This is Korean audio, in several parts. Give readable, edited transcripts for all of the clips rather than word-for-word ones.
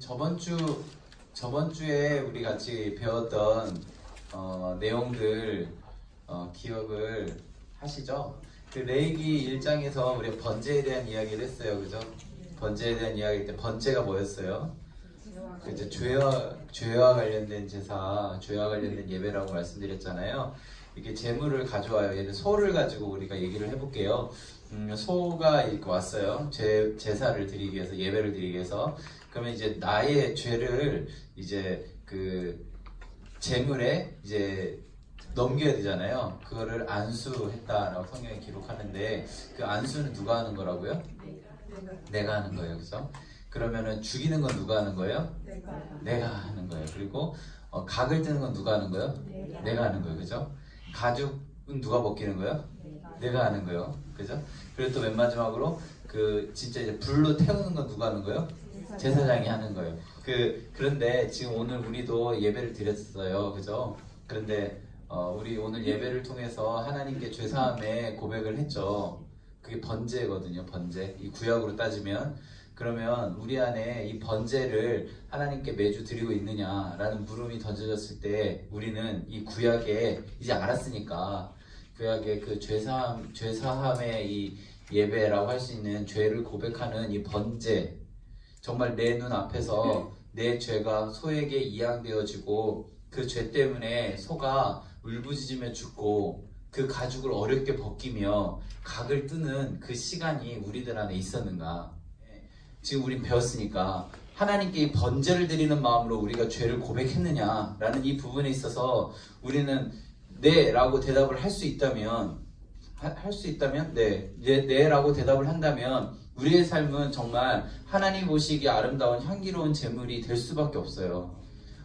저번 주에 우리 같이 배웠던 내용들 기억을 하시죠? 그 레위기 1장에서 우리가 번제에 대한 이야기를 했어요, 그죠? 번제에 대한 이야기 때 번제가 뭐였어요? 이제 죄와 관련된 제사, 죄와 관련된 예배라고 말씀드렸잖아요. 이게 제물을 가져와요. 얘는 소를 가지고 우리가 얘기를 해볼게요. 소가 이렇게 왔어요. 제사를 드리기 위해서, 예배를 드리기 위해서. 그러면 이제 나의 죄를 이제 그 제물에 이제 넘겨야 되잖아요. 그거를 안수했다라고 성경에 기록하는데, 그 안수는 누가 하는 거라고요? 내가 하는 거예요. 그죠? 그러면은 죽이는 건 누가 하는 거예요? 내가 하는 거예요. 그리고 각을 뜨는 건 누가 하는 거예요? 내가 하는 거예요. 그죠? 가죽은 누가 벗기는 거예요? 내가 하는 거예요. 그죠? 그리고 또 맨 마지막으로 진짜 이제 불로 태우는 건 누가 하는 거예요? 제사장이 하는 거예요. 그런데 지금 오늘 우리도 예배를 드렸어요. 그죠? 그런데 우리 오늘 예배를 통해서 하나님께 죄사함의 고백을 했죠. 그게 번제거든요. 번제. 이 구약으로 따지면. 그러면 우리 안에 이 번제를 하나님께 매주 드리고 있느냐라는 물음이 던져졌을 때, 우리는 이 구약에 이제 알았으니까, 구약의 그 죄사함의 이 예배라고 할 수 있는 죄를 고백하는 이 번제, 정말 내 눈 앞에서 내 죄가 소에게 이양되어지고 그 죄 때문에 소가 울부짖으며 죽고 그 가죽을 어렵게 벗기며 각을 뜨는 그 시간이 우리들 안에 있었는가? 지금 우린 배웠으니까 하나님께 이 번제를 드리는 마음으로 우리가 죄를 고백했느냐라는 이 부분에 있어서 우리는 네 라고 대답을 할 수 있다면, 네 라고 대답을 한다면 우리의 삶은 정말 하나님 보시기에 아름다운 향기로운 제물이 될 수밖에 없어요.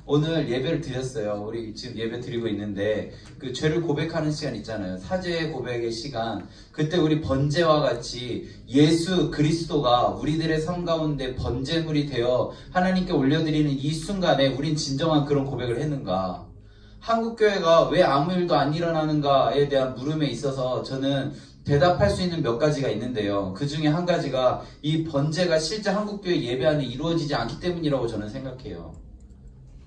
오늘 예배를 드렸어요. 우리 지금 예배 드리고 있는데 그 죄를 고백하는 시간 있잖아요. 사죄 고백의 시간. 그때 우리 번제와 같이 예수 그리스도가 우리들의 삶 가운데 번제물이 되어 하나님께 올려드리는 이 순간에 우린 진정한 그런 고백을 했는가? 한국교회가 왜 아무 일도 안 일어나는가에 대한 물음에 있어서 저는 대답할 수 있는 몇 가지가 있는데요. 그 중에 한 가지가 이 번제가 실제 한국교회 예배 안에 이루어지지 않기 때문이라고 저는 생각해요.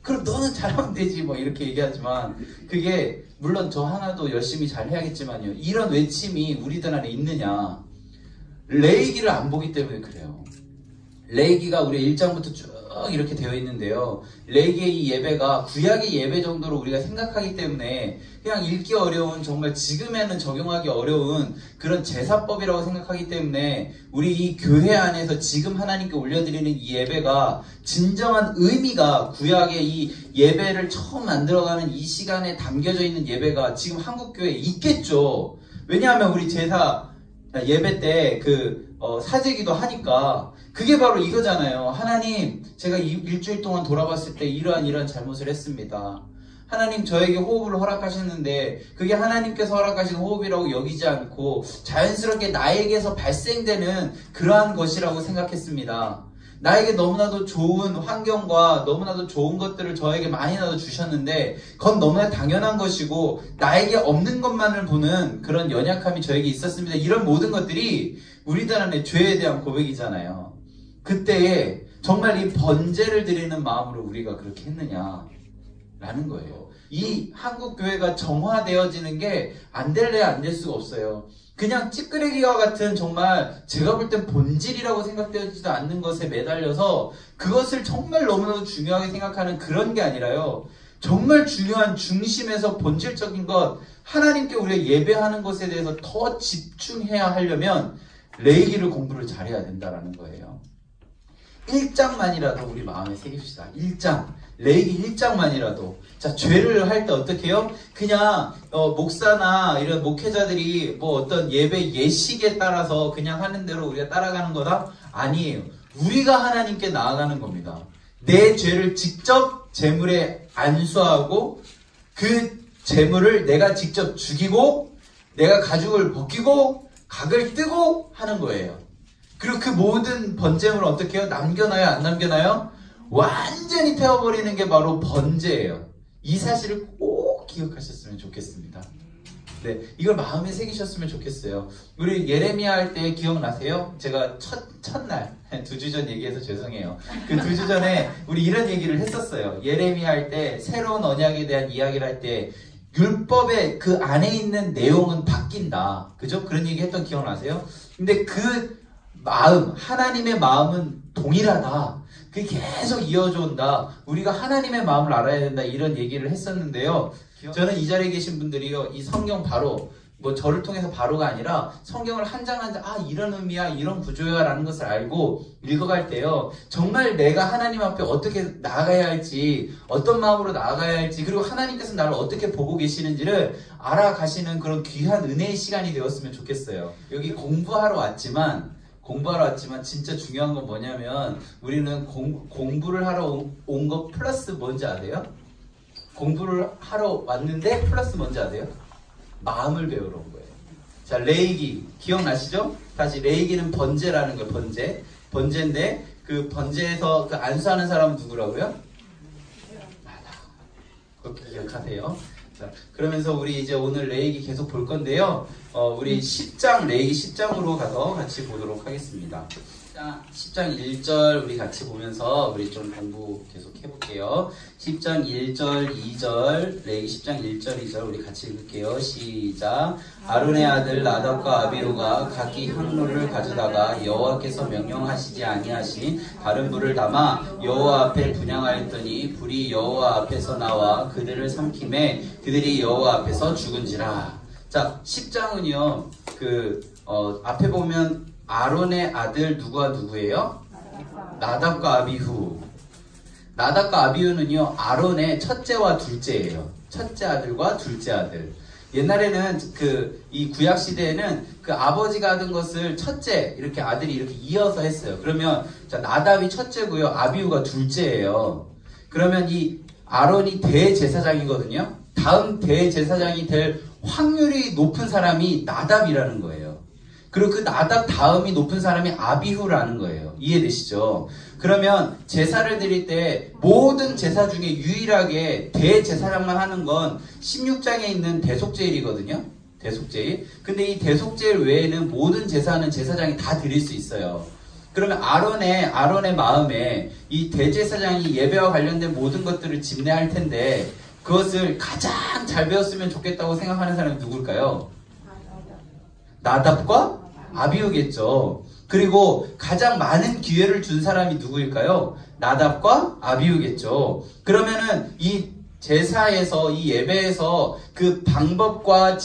그럼 너는 잘하면 되지 뭐 이렇게 얘기하지만, 그게 물론 저 하나도 열심히 잘 해야겠지만요, 이런 외침이 우리들 안에 있느냐? 레위기를 안 보기 때문에 그래요. 레위기가 우리 1장부터 쭉 이렇게 되어 있는데요, 레위기의 이 예배가 구약의 예배 정도로 우리가 생각하기 때문에 그냥 읽기 어려운, 정말 지금에는 적용하기 어려운 그런 제사법이라고 생각하기 때문에 우리 이 교회 안에서 지금 하나님께 올려드리는 이 예배가 진정한 의미가, 구약의 이 예배를 처음 만들어가는 이 시간에 담겨져 있는 예배가 지금 한국교회에 있겠죠. 왜냐하면 우리 제사 예배 때 사제기도 하니까 그게 바로 이거잖아요. 하나님, 제가 일주일 동안 돌아봤을 때 이러한 잘못을 했습니다. 하나님, 저에게 호흡을 허락하셨는데 그게 하나님께서 허락하신 호흡이라고 여기지 않고 자연스럽게 나에게서 발생되는 그러한 것이라고 생각했습니다. 나에게 너무나도 좋은 환경과 너무나도 좋은 것들을 저에게 많이나도 주셨는데 그건 너무나 당연한 것이고 나에게 없는 것만을 보는 그런 연약함이 저에게 있었습니다. 이런 모든 것들이 우리들 안에 죄에 대한 고백이잖아요. 그때에 정말 이 번제를 드리는 마음으로 우리가 그렇게 했느냐라는 거예요. 이 한국교회가 정화되어지는 게 안 될래 안 될 수가 없어요. 그냥 찌끄레기와 같은, 정말 제가 볼 땐 본질이라고 생각되지도 않는 것에 매달려서 그것을 정말 너무나도 중요하게 생각하는 그런 게 아니라요, 정말 중요한 중심에서 본질적인 것, 하나님께 우리가 예배하는 것에 대해서 더 집중해야 하려면 레위기를 공부를 잘해야 된다는 거예요. 1장만이라도 우리 마음에 새깁시다. 1장. 레위기 1장만이라도. 자, 죄를 할 때 어떻게 해요? 그냥 목사나 이런 목회자들이 뭐 어떤 예배 예식에 따라서 그냥 하는 대로 우리가 따라가는 거다? 아니에요. 우리가 하나님께 나아가는 겁니다. 내 죄를 직접 제물에 안수하고 그 제물을 내가 직접 죽이고 내가 가죽을 벗기고 각을 뜨고 하는 거예요. 그리고 그 모든 번제물을 어떻게 해요? 남겨놔요? 안 남겨놔요? 완전히 태워버리는 게 바로 번제예요. 이 사실을 꼭 기억하셨으면 좋겠습니다. 네, 이걸 마음에 새기셨으면 좋겠어요. 우리 예레미야 할 때 기억나세요? 제가 첫날 2주 전 얘기해서 죄송해요. 그 2주 전에 우리 이런 얘기를 했었어요. 예레미야 할 때 새로운 언약에 대한 이야기를 할 때 율법의 그 안에 있는 내용은 바뀐다. 그죠? 그런 얘기 했던 기억나세요? 근데 그 마음, 하나님의 마음은 동일하다. 그게 계속 이어져 온다. 우리가 하나님의 마음을 알아야 된다. 이런 얘기를 했었는데요. 저는 이 자리에 계신 분들이요, 이 성경 바로, 뭐 저를 통해서 바로가 아니라 성경을 한 장 한 장, 아, 이런 의미야, 이런 구조야 라는 것을 알고 읽어갈 때요, 정말 내가 하나님 앞에 어떻게 나아가야 할지, 어떤 마음으로 나아가야 할지, 그리고 하나님께서 나를 어떻게 보고 계시는지를 알아가시는 그런 귀한 은혜의 시간이 되었으면 좋겠어요. 여기 공부하러 왔지만 진짜 중요한 건 뭐냐면, 우리는 공부를 하러 온 거 플러스 뭔지 아세요? 공부를 하러 왔는데 플러스 뭔지 아세요? 마음을 배우러 온 거예요. 자, 레이기 기억나시죠? 다시, 레이기는 번제라는 거예요. 번제인데 그 번제에서 그 안수하는 사람은 누구라고요? 그렇게 기억하세요. 자, 그러면서 우리 이제 오늘 레이기 계속 볼 건데요. 우리 10장, 레이기 10장으로 가서 같이 보도록 하겠습니다. 10장 1절 우리 같이 보면서 우리 좀 공부 계속 해볼게요. 10장 1절 2절 레이기 10장 1절 2절 우리 같이 읽을게요. 시작. 아론의 아들 나답과 아비후가 각기 향로를 가져다가 여호와께서 명령하시지 아니하신 다른 불을 담아 여호와 앞에 분향하였더니 불이 여호와 앞에서 나와 그들을 삼키매 그들이 여호와 앞에서 죽은지라. 자, 10장은요 앞에 보면 아론의 아들 누구와 누구예요? 나답과 아비후. 나답과 아비후는요, 아론의 첫째와 둘째예요. 첫째 아들과 둘째 아들. 옛날에는 이 구약 시대에는 그 아버지가 하던 것을 첫째, 이렇게 아들이 이렇게 이어서 했어요. 그러면, 자, 나답이 첫째고요, 아비후가 둘째예요. 그러면 이 아론이 대제사장이거든요. 다음 대제사장이 될 확률이 높은 사람이 나답이라는 거예요. 그리고 그 나답 다음이 높은 사람이 아비후라는 거예요. 이해되시죠? 그러면 제사를 드릴 때 모든 제사 중에 유일하게 대제사장만 하는 건 16장에 있는 대속제일이거든요. 대속제일. 근데 이 대속제일 외에는 모든 제사는 제사장이 다 드릴 수 있어요. 그러면 아론의 마음에 이 대제사장이 예배와 관련된 모든 것들을 집례할 텐데 그것을 가장 잘 배웠으면 좋겠다고 생각하는 사람이 누굴까요? 나답과 아비후겠죠. 그리고 가장 많은 기회를 준 사람이 누구일까요? 나답과 아비후겠죠. 그러면은 이 제사에서, 이 예배에서 그 방법과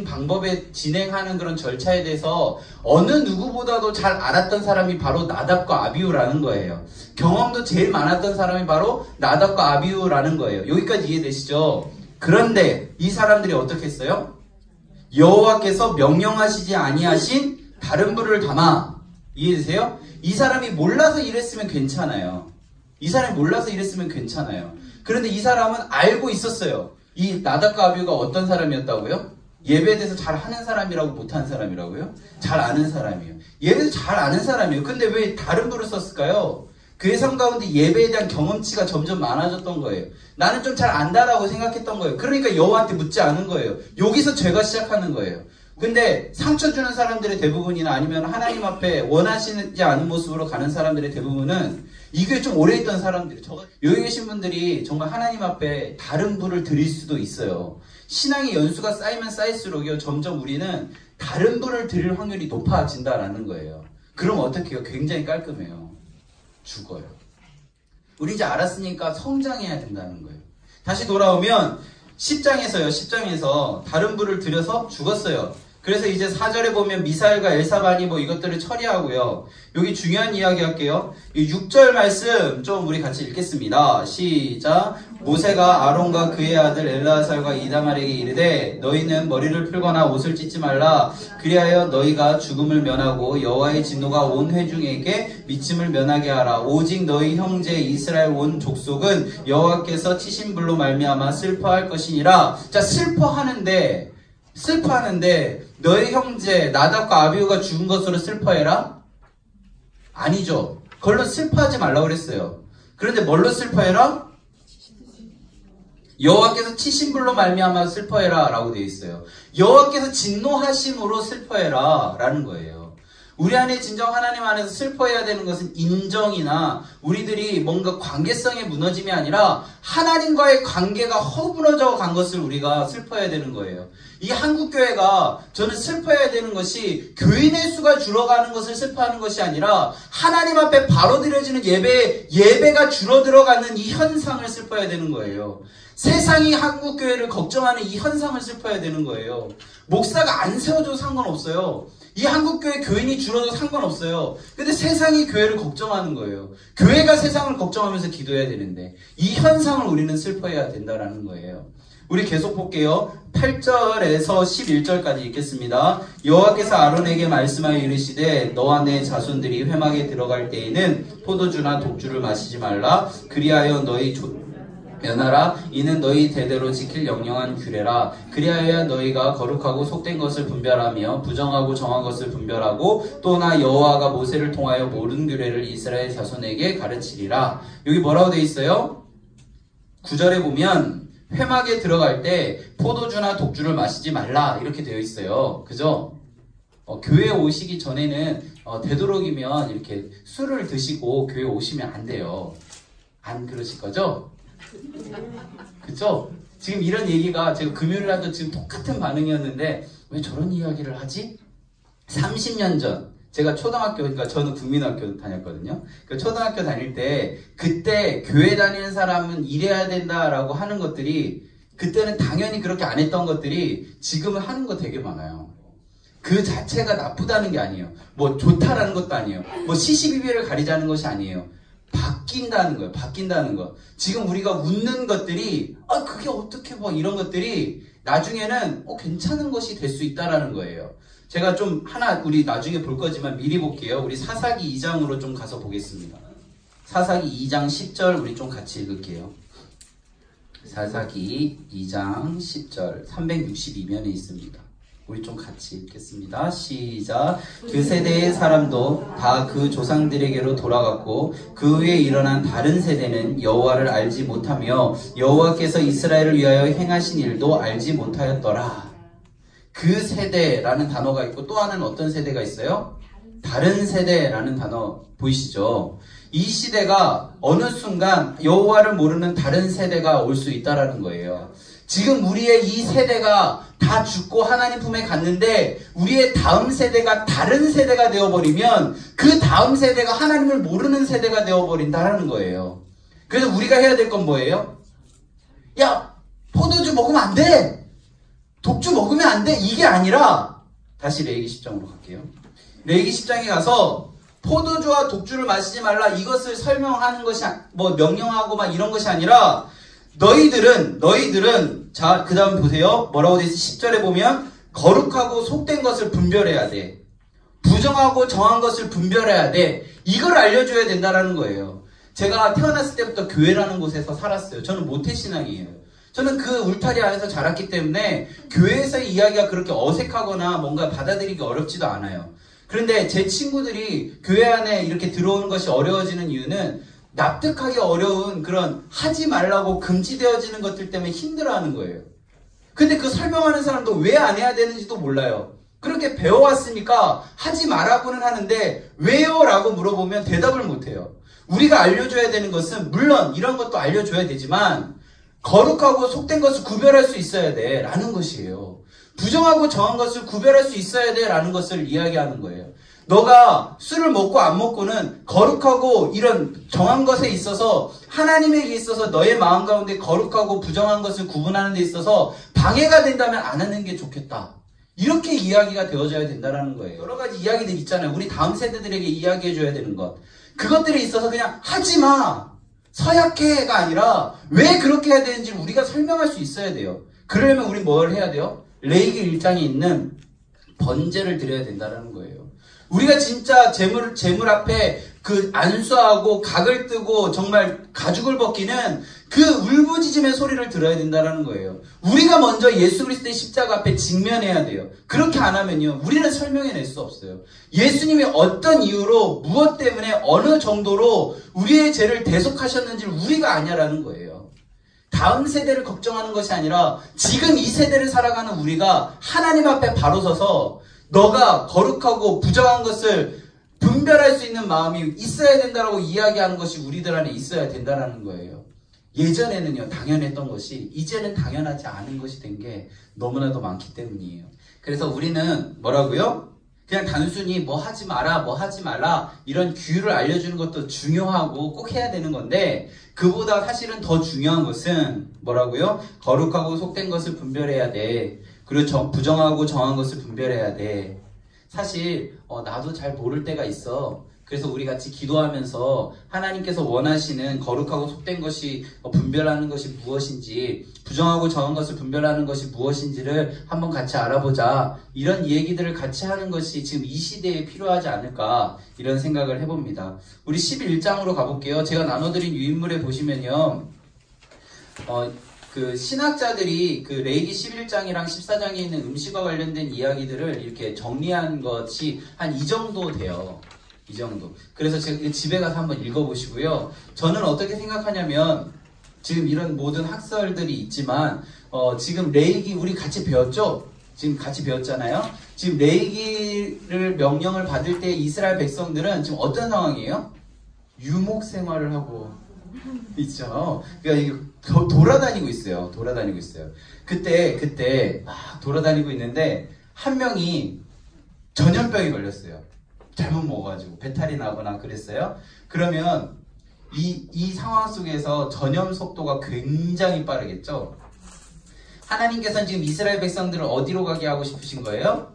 방법에 진행하는 그런 절차에 대해서 어느 누구보다도 잘 알았던 사람이 바로 나답과 아비후라는 거예요. 경험도 제일 많았던 사람이 바로 나답과 아비후라는 거예요. 여기까지 이해되시죠? 그런데 이 사람들이 어떻게 했어요? 여호와께서 명령하시지 아니하신 다른 불을 담아. 이해되세요? 이 사람이 몰라서 이랬으면 괜찮아요. 그런데 이 사람은 알고 있었어요. 이 나답과 아비후가 어떤 사람이었다고요? 예배에 대해서 잘 하는 사람이라고 못하는 사람이라고요? 잘 아는 사람이에요. 예배에 대해서 잘 아는 사람이에요. 근데 왜 다른 불을 썼을까요? 그의 삶 가운데 예배에 대한 경험치가 점점 많아졌던 거예요. 나는 좀 잘 안다라고 생각했던 거예요. 그러니까 여호와한테 묻지 않은 거예요. 여기서 죄가 시작하는 거예요. 근데 상처 주는 사람들의 대부분이나 아니면 하나님 앞에 원하시지 않은 모습으로 가는 사람들의 대부분은 이게 좀 오래 있던 사람들이, 여기 계신 분들이 정말 하나님 앞에 다른 불을 드릴 수도 있어요. 신앙의 연수가 쌓이면 쌓일수록요, 점점 우리는 다른 불을 드릴 확률이 높아진다라는 거예요. 그럼 어떻게 해요? 굉장히 깔끔해요. 죽어요. 우리 이제 알았으니까 성장해야 된다는 거예요. 다시 돌아오면 10장에서 다른 불을 들여서 죽었어요. 그래서 이제 4절에 보면 미사엘과 엘사반이 뭐 이것들을 처리하고요. 여기 중요한 이야기 할게요. 이 6절 말씀 좀 우리 같이 읽겠습니다. 시작. 모세가 아론과 그의 아들 엘르아살과 이다말에게 이르되 너희는 머리를 풀거나 옷을 찢지 말라. 그리하여 너희가 죽음을 면하고 여호와의 진노가 온 회중에게 미침을 면하게 하라. 오직 너희 형제 이스라엘 온 족속은 여호와께서 치신 불로 말미암아 슬퍼할 것이니라. 자, 슬퍼하는데 너희 형제 나답과 아비후가 죽은 것으로 슬퍼해라? 아니죠. 그걸로 슬퍼하지 말라고 그랬어요. 그런데 뭘로 슬퍼해라? 여호와께서 치신 불로 말미암아 슬퍼해라 라고 되어 있어요. 여호와께서 진노하심으로 슬퍼해라 라는 거예요. 우리 안에 진정 하나님 안에서 슬퍼해야 되는 것은 인정이나 우리들이 뭔가 관계성의 무너짐이 아니라 하나님과의 관계가 허물어져 간 것을 우리가 슬퍼해야 되는 거예요. 이 한국교회가 저는 슬퍼해야 되는 것이 교인의 수가 줄어가는 것을 슬퍼하는 것이 아니라 하나님 앞에 바로 드려지는 예배가 줄어들어가는 이 현상을 슬퍼해야 되는 거예요. 세상이 한국교회를 걱정하는 이 현상을 슬퍼해야 되는 거예요. 목사가 안 세워줘도 상관없어요. 이 한국교회 교인이 줄어도 상관없어요. 근데 세상이 교회를 걱정하는 거예요. 교회가 세상을 걱정하면서 기도해야 되는데 이 현상을 우리는 슬퍼해야 된다는 거예요. 우리 계속 볼게요. 8절에서 11절까지 읽겠습니다. 여호와께서 아론에게 말씀하여 이르시되 너와 내 자손들이 회막에 들어갈 때에는 포도주나 독주를 마시지 말라. 그리하여 너희 면하라. 이는 너희 대대로 지킬 영영한 규례라. 그리하여 너희가 거룩하고 속된 것을 분별하며 부정하고 정한 것을 분별하고 또 나 여호와가 모세를 통하여 모든 규례를 이스라엘 자손에게 가르치리라. 여기 뭐라고 되어 있어요? 9절에 보면 회막에 들어갈 때 포도주나 독주를 마시지 말라 이렇게 되어 있어요. 그죠? 교회에 오시기 전에는 되도록이면 이렇게 술을 드시고 교회에 오시면 안 돼요. 안 그러실 거죠? 그쵸? 지금 이런 얘기가 제가 금요일날도 지금 똑같은 반응이었는데 왜 저런 이야기를 하지? 30년 전 제가 초등학교, 그러니까 저는 국민학교 다녔거든요. 그 초등학교 다닐 때 그때 교회 다니는 사람은 이래야 된다라고 하는 것들이 그때는 당연히 그렇게 안 했던 것들이 지금은 하는 거 되게 많아요. 그 자체가 나쁘다는 게 아니에요. 뭐 좋다라는 것도 아니에요. 뭐 시시비비를 가리자는 것이 아니에요. 바뀐다는 거예요. 바뀐다는 거. 지금 우리가 웃는 것들이 그게 어떻게 뭐 이런 것들이 나중에는 괜찮은 것이 될 수 있다라는 거예요. 제가 좀 하나 우리 나중에 볼 거지만 미리 볼게요. 우리 사사기 2장으로 좀 가서 보겠습니다. 사사기 2장 10절 우리 좀 같이 읽을게요. 사사기 2장 10절 362면에 있습니다. 우리 좀 같이 읽겠습니다. 시작. 그 세대의 사람도 다 그 조상들에게로 돌아갔고 그 후에 일어난 다른 세대는 여호와를 알지 못하며 여호와께서 이스라엘을 위하여 행하신 일도 알지 못하였더라. 그 세대라는 단어가 있고 또 하나는 어떤 세대가 있어요? 다른 세대라는 단어 보이시죠? 이 시대가 어느 순간 여호와를 모르는 다른 세대가 올 수 있다라는 거예요. 지금 우리의 이 세대가 다 죽고 하나님 품에 갔는데 우리의 다음 세대가 다른 세대가 되어버리면 그 다음 세대가 하나님을 모르는 세대가 되어버린다는 거예요. 그래서 우리가 해야 될 건 뭐예요? 야, 포도주 먹으면 안 돼! 독주 먹으면 안 돼! 이게 아니라 다시 레위기 10장으로 갈게요. 레위기 10장에 가서 포도주와 독주를 마시지 말라 이것을 설명하는 것이 뭐 명령하고 막 이런 것이 아니라 너희들은 자, 그 다음 보세요. 뭐라고 되어 있어? 10절에 보면 거룩하고 속된 것을 분별해야 돼. 부정하고 정한 것을 분별해야 돼. 이걸 알려줘야 된다는 거예요. 제가 태어났을 때부터 교회라는 곳에서 살았어요. 저는 모태신앙이에요. 저는 그 울타리 안에서 자랐기 때문에 교회에서의 이야기가 그렇게 어색하거나 뭔가 받아들이기 어렵지도 않아요. 그런데 제 친구들이 교회 안에 이렇게 들어오는 것이 어려워지는 이유는 납득하기 어려운 그런 하지 말라고 금지되어지는 것들 때문에 힘들어하는 거예요. 근데 그 설명하는 사람도 왜 안 해야 되는지도 몰라요. 그렇게 배워왔으니까 하지 말라고는 하는데 왜요? 라고 물어보면 대답을 못해요. 우리가 알려줘야 되는 것은 물론 이런 것도 알려줘야 되지만 거룩하고 속된 것을 구별할 수 있어야 돼 라는 것이에요. 부정하고 정한 것을 구별할 수 있어야 돼 라는 것을 이야기하는 거예요. 너가 술을 먹고 안 먹고는 거룩하고 이런 정한 것에 있어서 하나님에게 있어서 너의 마음 가운데 거룩하고 부정한 것을 구분하는 데 있어서 방해가 된다면 안 하는 게 좋겠다. 이렇게 이야기가 되어져야 된다는 거예요. 여러 가지 이야기들 있잖아요. 우리 다음 세대들에게 이야기해줘야 되는 것. 그것들에 있어서 그냥 하지마! 서약해가 아니라 왜 그렇게 해야 되는지 우리가 설명할 수 있어야 돼요. 그러려면 우리 뭘 해야 돼요? 레위기 1장에 있는 번제를 드려야 된다는 거예요. 우리가 진짜 재물 앞에 그 안수하고 각을 뜨고 정말 가죽을 벗기는 그 울부짖음의 소리를 들어야 된다는 거예요. 우리가 먼저 예수 그리스도의 십자가 앞에 직면해야 돼요. 그렇게 안 하면요, 우리는 설명해낼 수 없어요. 예수님이 어떤 이유로 무엇 때문에 어느 정도로 우리의 죄를 대속하셨는지를 우리가 아냐라는 거예요. 다음 세대를 걱정하는 것이 아니라 지금 이 세대를 살아가는 우리가 하나님 앞에 바로 서서 너가 거룩하고 부정한 것을 분별할 수 있는 마음이 있어야 된다라고 이야기하는 것이 우리들 안에 있어야 된다는 거예요. 예전에는요, 당연했던 것이 이제는 당연하지 않은 것이 된 게 너무나도 많기 때문이에요. 그래서 우리는 뭐라고요? 그냥 단순히 뭐 하지 마라, 뭐 하지 말라 이런 규율을 알려주는 것도 중요하고 꼭 해야 되는 건데 그보다 사실은 더 중요한 것은 뭐라고요? 거룩하고 속된 것을 분별해야 돼. 그리고 부정하고 정한 것을 분별해야 돼. 사실 나도 잘 모를 때가 있어. 그래서 우리 같이 기도하면서 하나님께서 원하시는 거룩하고 속된 것이 분별하는 것이 무엇인지, 부정하고 정한 것을 분별하는 것이 무엇인지를 한번 같이 알아보자. 이런 얘기들을 같이 하는 것이 지금 이 시대에 필요하지 않을까 이런 생각을 해봅니다. 우리 11장으로 가볼게요. 제가 나눠드린 유인물에 보시면요. 그 신학자들이 그 레위기 11장이랑 14장에 있는 음식과 관련된 이야기들을 이렇게 정리한 것이 한 이 정도 돼요. 이 정도. 그래서 제가 집에 가서 한번 읽어보시고요. 저는 어떻게 생각하냐면 지금 이런 모든 학설들이 있지만 지금 레위기 우리 같이 배웠죠? 지금 같이 배웠잖아요. 지금 레위기를 명령을 받을 때 이스라엘 백성들은 지금 어떤 상황이에요? 유목 생활을 하고 있죠. 그러니까 돌아다니고 있어요. 돌아다니고 있어요. 그때 막 돌아다니고 있는데 한 명이 전염병이 걸렸어요. 잘못 먹어가지고 배탈이 나거나 그랬어요. 그러면 이 상황 속에서 전염 속도가 굉장히 빠르겠죠. 하나님께서는 지금 이스라엘 백성들을 어디로 가게 하고 싶으신 거예요?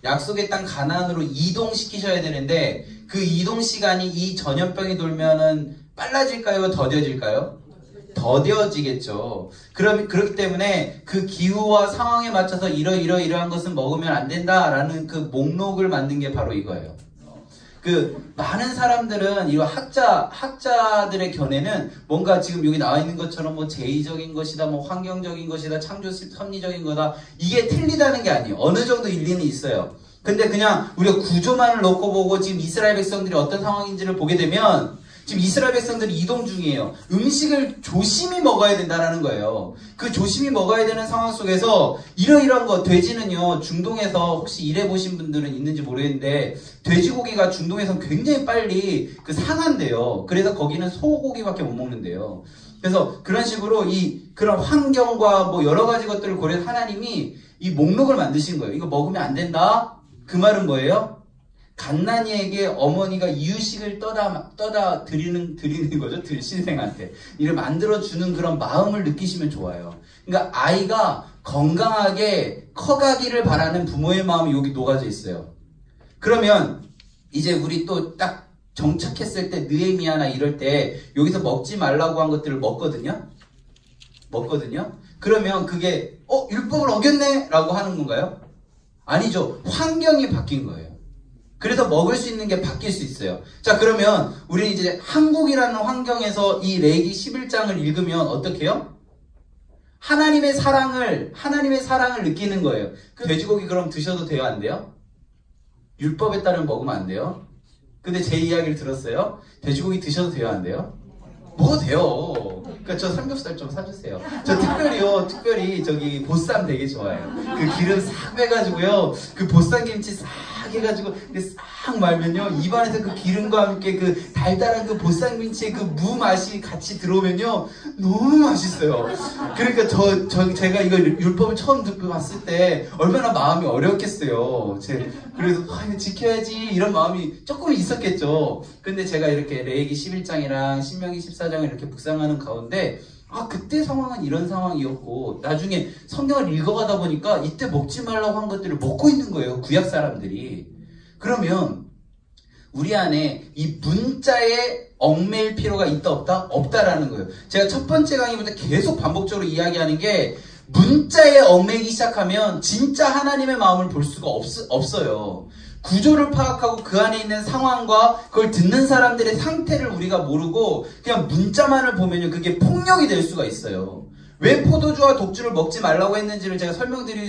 약속의 땅 가나안으로 이동시키셔야 되는데 그 이동 시간이 이 전염병이 돌면은 빨라질까요? 더뎌질까요? 더뎌지겠죠. 그렇기 때문에 그 기후와 상황에 맞춰서 이러한 것은 먹으면 안 된다라는 그 목록을 만든 게 바로 이거예요. 그 많은 사람들은 이 학자들의 견해는 뭔가 지금 여기 나와 있는 것처럼 뭐 제의적인 것이다, 뭐 환경적인 것이다, 창조 섭리적인 거다. 이게 틀리다는 게 아니에요. 어느 정도 일리는 있어요. 근데 그냥 우리가 구조만을 놓고 보고 지금 이스라엘 백성들이 어떤 상황인지를 보게 되면 지금 이스라엘 백성들이 이동 중이에요. 음식을 조심히 먹어야 된다는 거예요. 그 조심히 먹어야 되는 상황 속에서 이러이러한 거, 돼지는요, 중동에서 혹시 일해보신 분들은 있는지 모르겠는데 돼지고기가 중동에서 굉장히 빨리 상한대요. 그래서 거기는 소고기밖에 못 먹는데요. 그래서 그런 식으로 그런 환경과 뭐 여러 가지 것들을 고려해서 하나님이 이 목록을 만드신 거예요. 이거 먹으면 안 된다? 그 말은 뭐예요? 갓난이에게 어머니가 이유식을 떠다 드리는 거죠. 신생한테. 이를 만들어주는 그런 마음을 느끼시면 좋아요. 그러니까 아이가 건강하게 커가기를 바라는 부모의 마음이 여기 녹아져 있어요. 그러면 이제 우리 또 딱 정착했을 때 느헤미야나 이럴 때 여기서 먹지 말라고 한 것들을 먹거든요. 그러면 그게 율법을 어겼네? 라고 하는 건가요? 아니죠. 환경이 바뀐 거예요. 그래서 먹을 수 있는 게 바뀔 수 있어요. 자, 그러면 우리 이제 한국이라는 환경에서 이 레위기 11장을 읽으면 어떻게 해요? 하나님의 사랑을 느끼는 거예요. 돼지고기 그럼 드셔도 돼요? 안 돼요? 율법에 따르면 먹으면 안 돼요? 근데 제 이야기를 들었어요? 돼지고기 드셔도 돼요? 안 돼요? 먹어도 돼요. 그러니까 저 삼겹살 좀 사주세요. 저 특별히 저기 보쌈 되게 좋아해요. 그 기름 싹 빼가지고요. 그 보쌈 김치 싹 해가지고 싹 말면요. 입안에서 그 기름과 함께 그 달달한 그 보쌈 김치의 그 무 맛이 같이 들어오면요. 너무 맛있어요. 그러니까 제가 이거 율법을 처음 듣고 봤을 때 얼마나 마음이 어려웠겠어요. 그래서 이거 지켜야지 이런 마음이 조금 있었겠죠. 근데 제가 이렇게 레위기 11장이랑 신명기 14장을 이렇게 묵상하는 가운데 그때 상황은 이런 상황이었고 나중에 성경을 읽어가다 보니까 이때 먹지 말라고 한 것들을 먹고 있는 거예요. 구약 사람들이. 그러면 우리 안에 이 문자에 얽매일 필요가 있다 없다? 없다라는 거예요. 제가 첫 번째 강의부터 계속 반복적으로 이야기하는 게 문자에 얽매이기 시작하면 진짜 하나님의 마음을 볼 수가 없어요. 구조를 파악하고 그 안에 있는 상황과 그걸 듣는 사람들의 상태를 우리가 모르고 그냥 문자만을 보면요. 그게 폭력이 될 수가 있어요. 왜 포도주와 독주를 먹지 말라고 했는지를 제가 설명드릴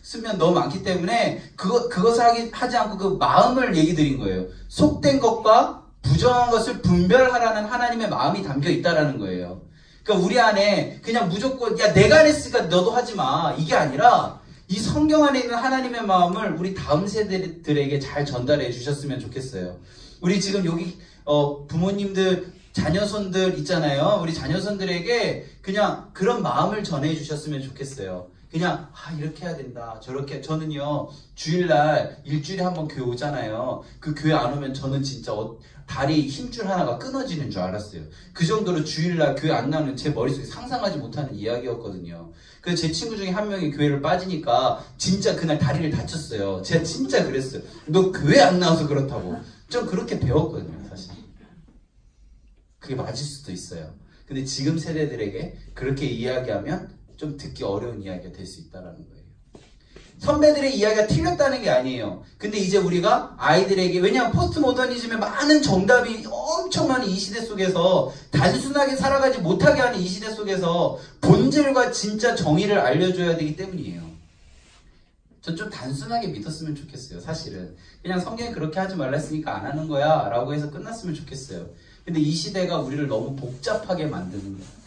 수면 너무 많기 때문에 그것을 하지 않고 그 마음을 얘기 드린 거예요. 속된 것과 부정한 것을 분별하라는 하나님의 마음이 담겨 있다라는 거예요. 그러니까 우리 안에 그냥 무조건 야 내가 안 했으니까 너도 하지 마 이게 아니라 이 성경 안에 있는 하나님의 마음을 우리 다음 세대들에게 잘 전달해 주셨으면 좋겠어요. 우리 지금 여기 부모님들 자녀손들 있잖아요. 우리 자녀손들에게 그냥 그런 마음을 전해 주셨으면 좋겠어요. 그냥 이렇게 해야 된다 저렇게. 저는요 주일날 일주일에 한 번 교회 오잖아요. 그 교회 안 오면 저는 진짜 다리 힘줄 하나가 끊어지는 줄 알았어요. 그 정도로 주일날 교회 안 나오는 제 머릿속에 상상하지 못하는 이야기였거든요. 그래서 제 친구 중에 한 명이 교회를 빠지니까 진짜 그날 다리를 다쳤어요. 제가 진짜 그랬어요. 너 교회 안 나와서 그렇다고. 좀 그렇게 배웠거든요 사실. 그게 맞을 수도 있어요. 근데 지금 세대들에게 그렇게 이야기하면 좀 듣기 어려운 이야기가 될 수 있다는 거예요. 선배들의 이야기가 틀렸다는 게 아니에요. 근데 이제 우리가 아이들에게, 왜냐하면 포스트 모더니즘에 많은 정답이 엄청 많은 이 시대 속에서 단순하게 살아가지 못하게 하는 이 시대 속에서 본질과 진짜 정의를 알려줘야 되기 때문이에요. 전 좀 단순하게 믿었으면 좋겠어요. 사실은 그냥 성경이 그렇게 하지 말랬으니까 안 하는 거야 라고 해서 끝났으면 좋겠어요. 근데 이 시대가 우리를 너무 복잡하게 만드는 거예요.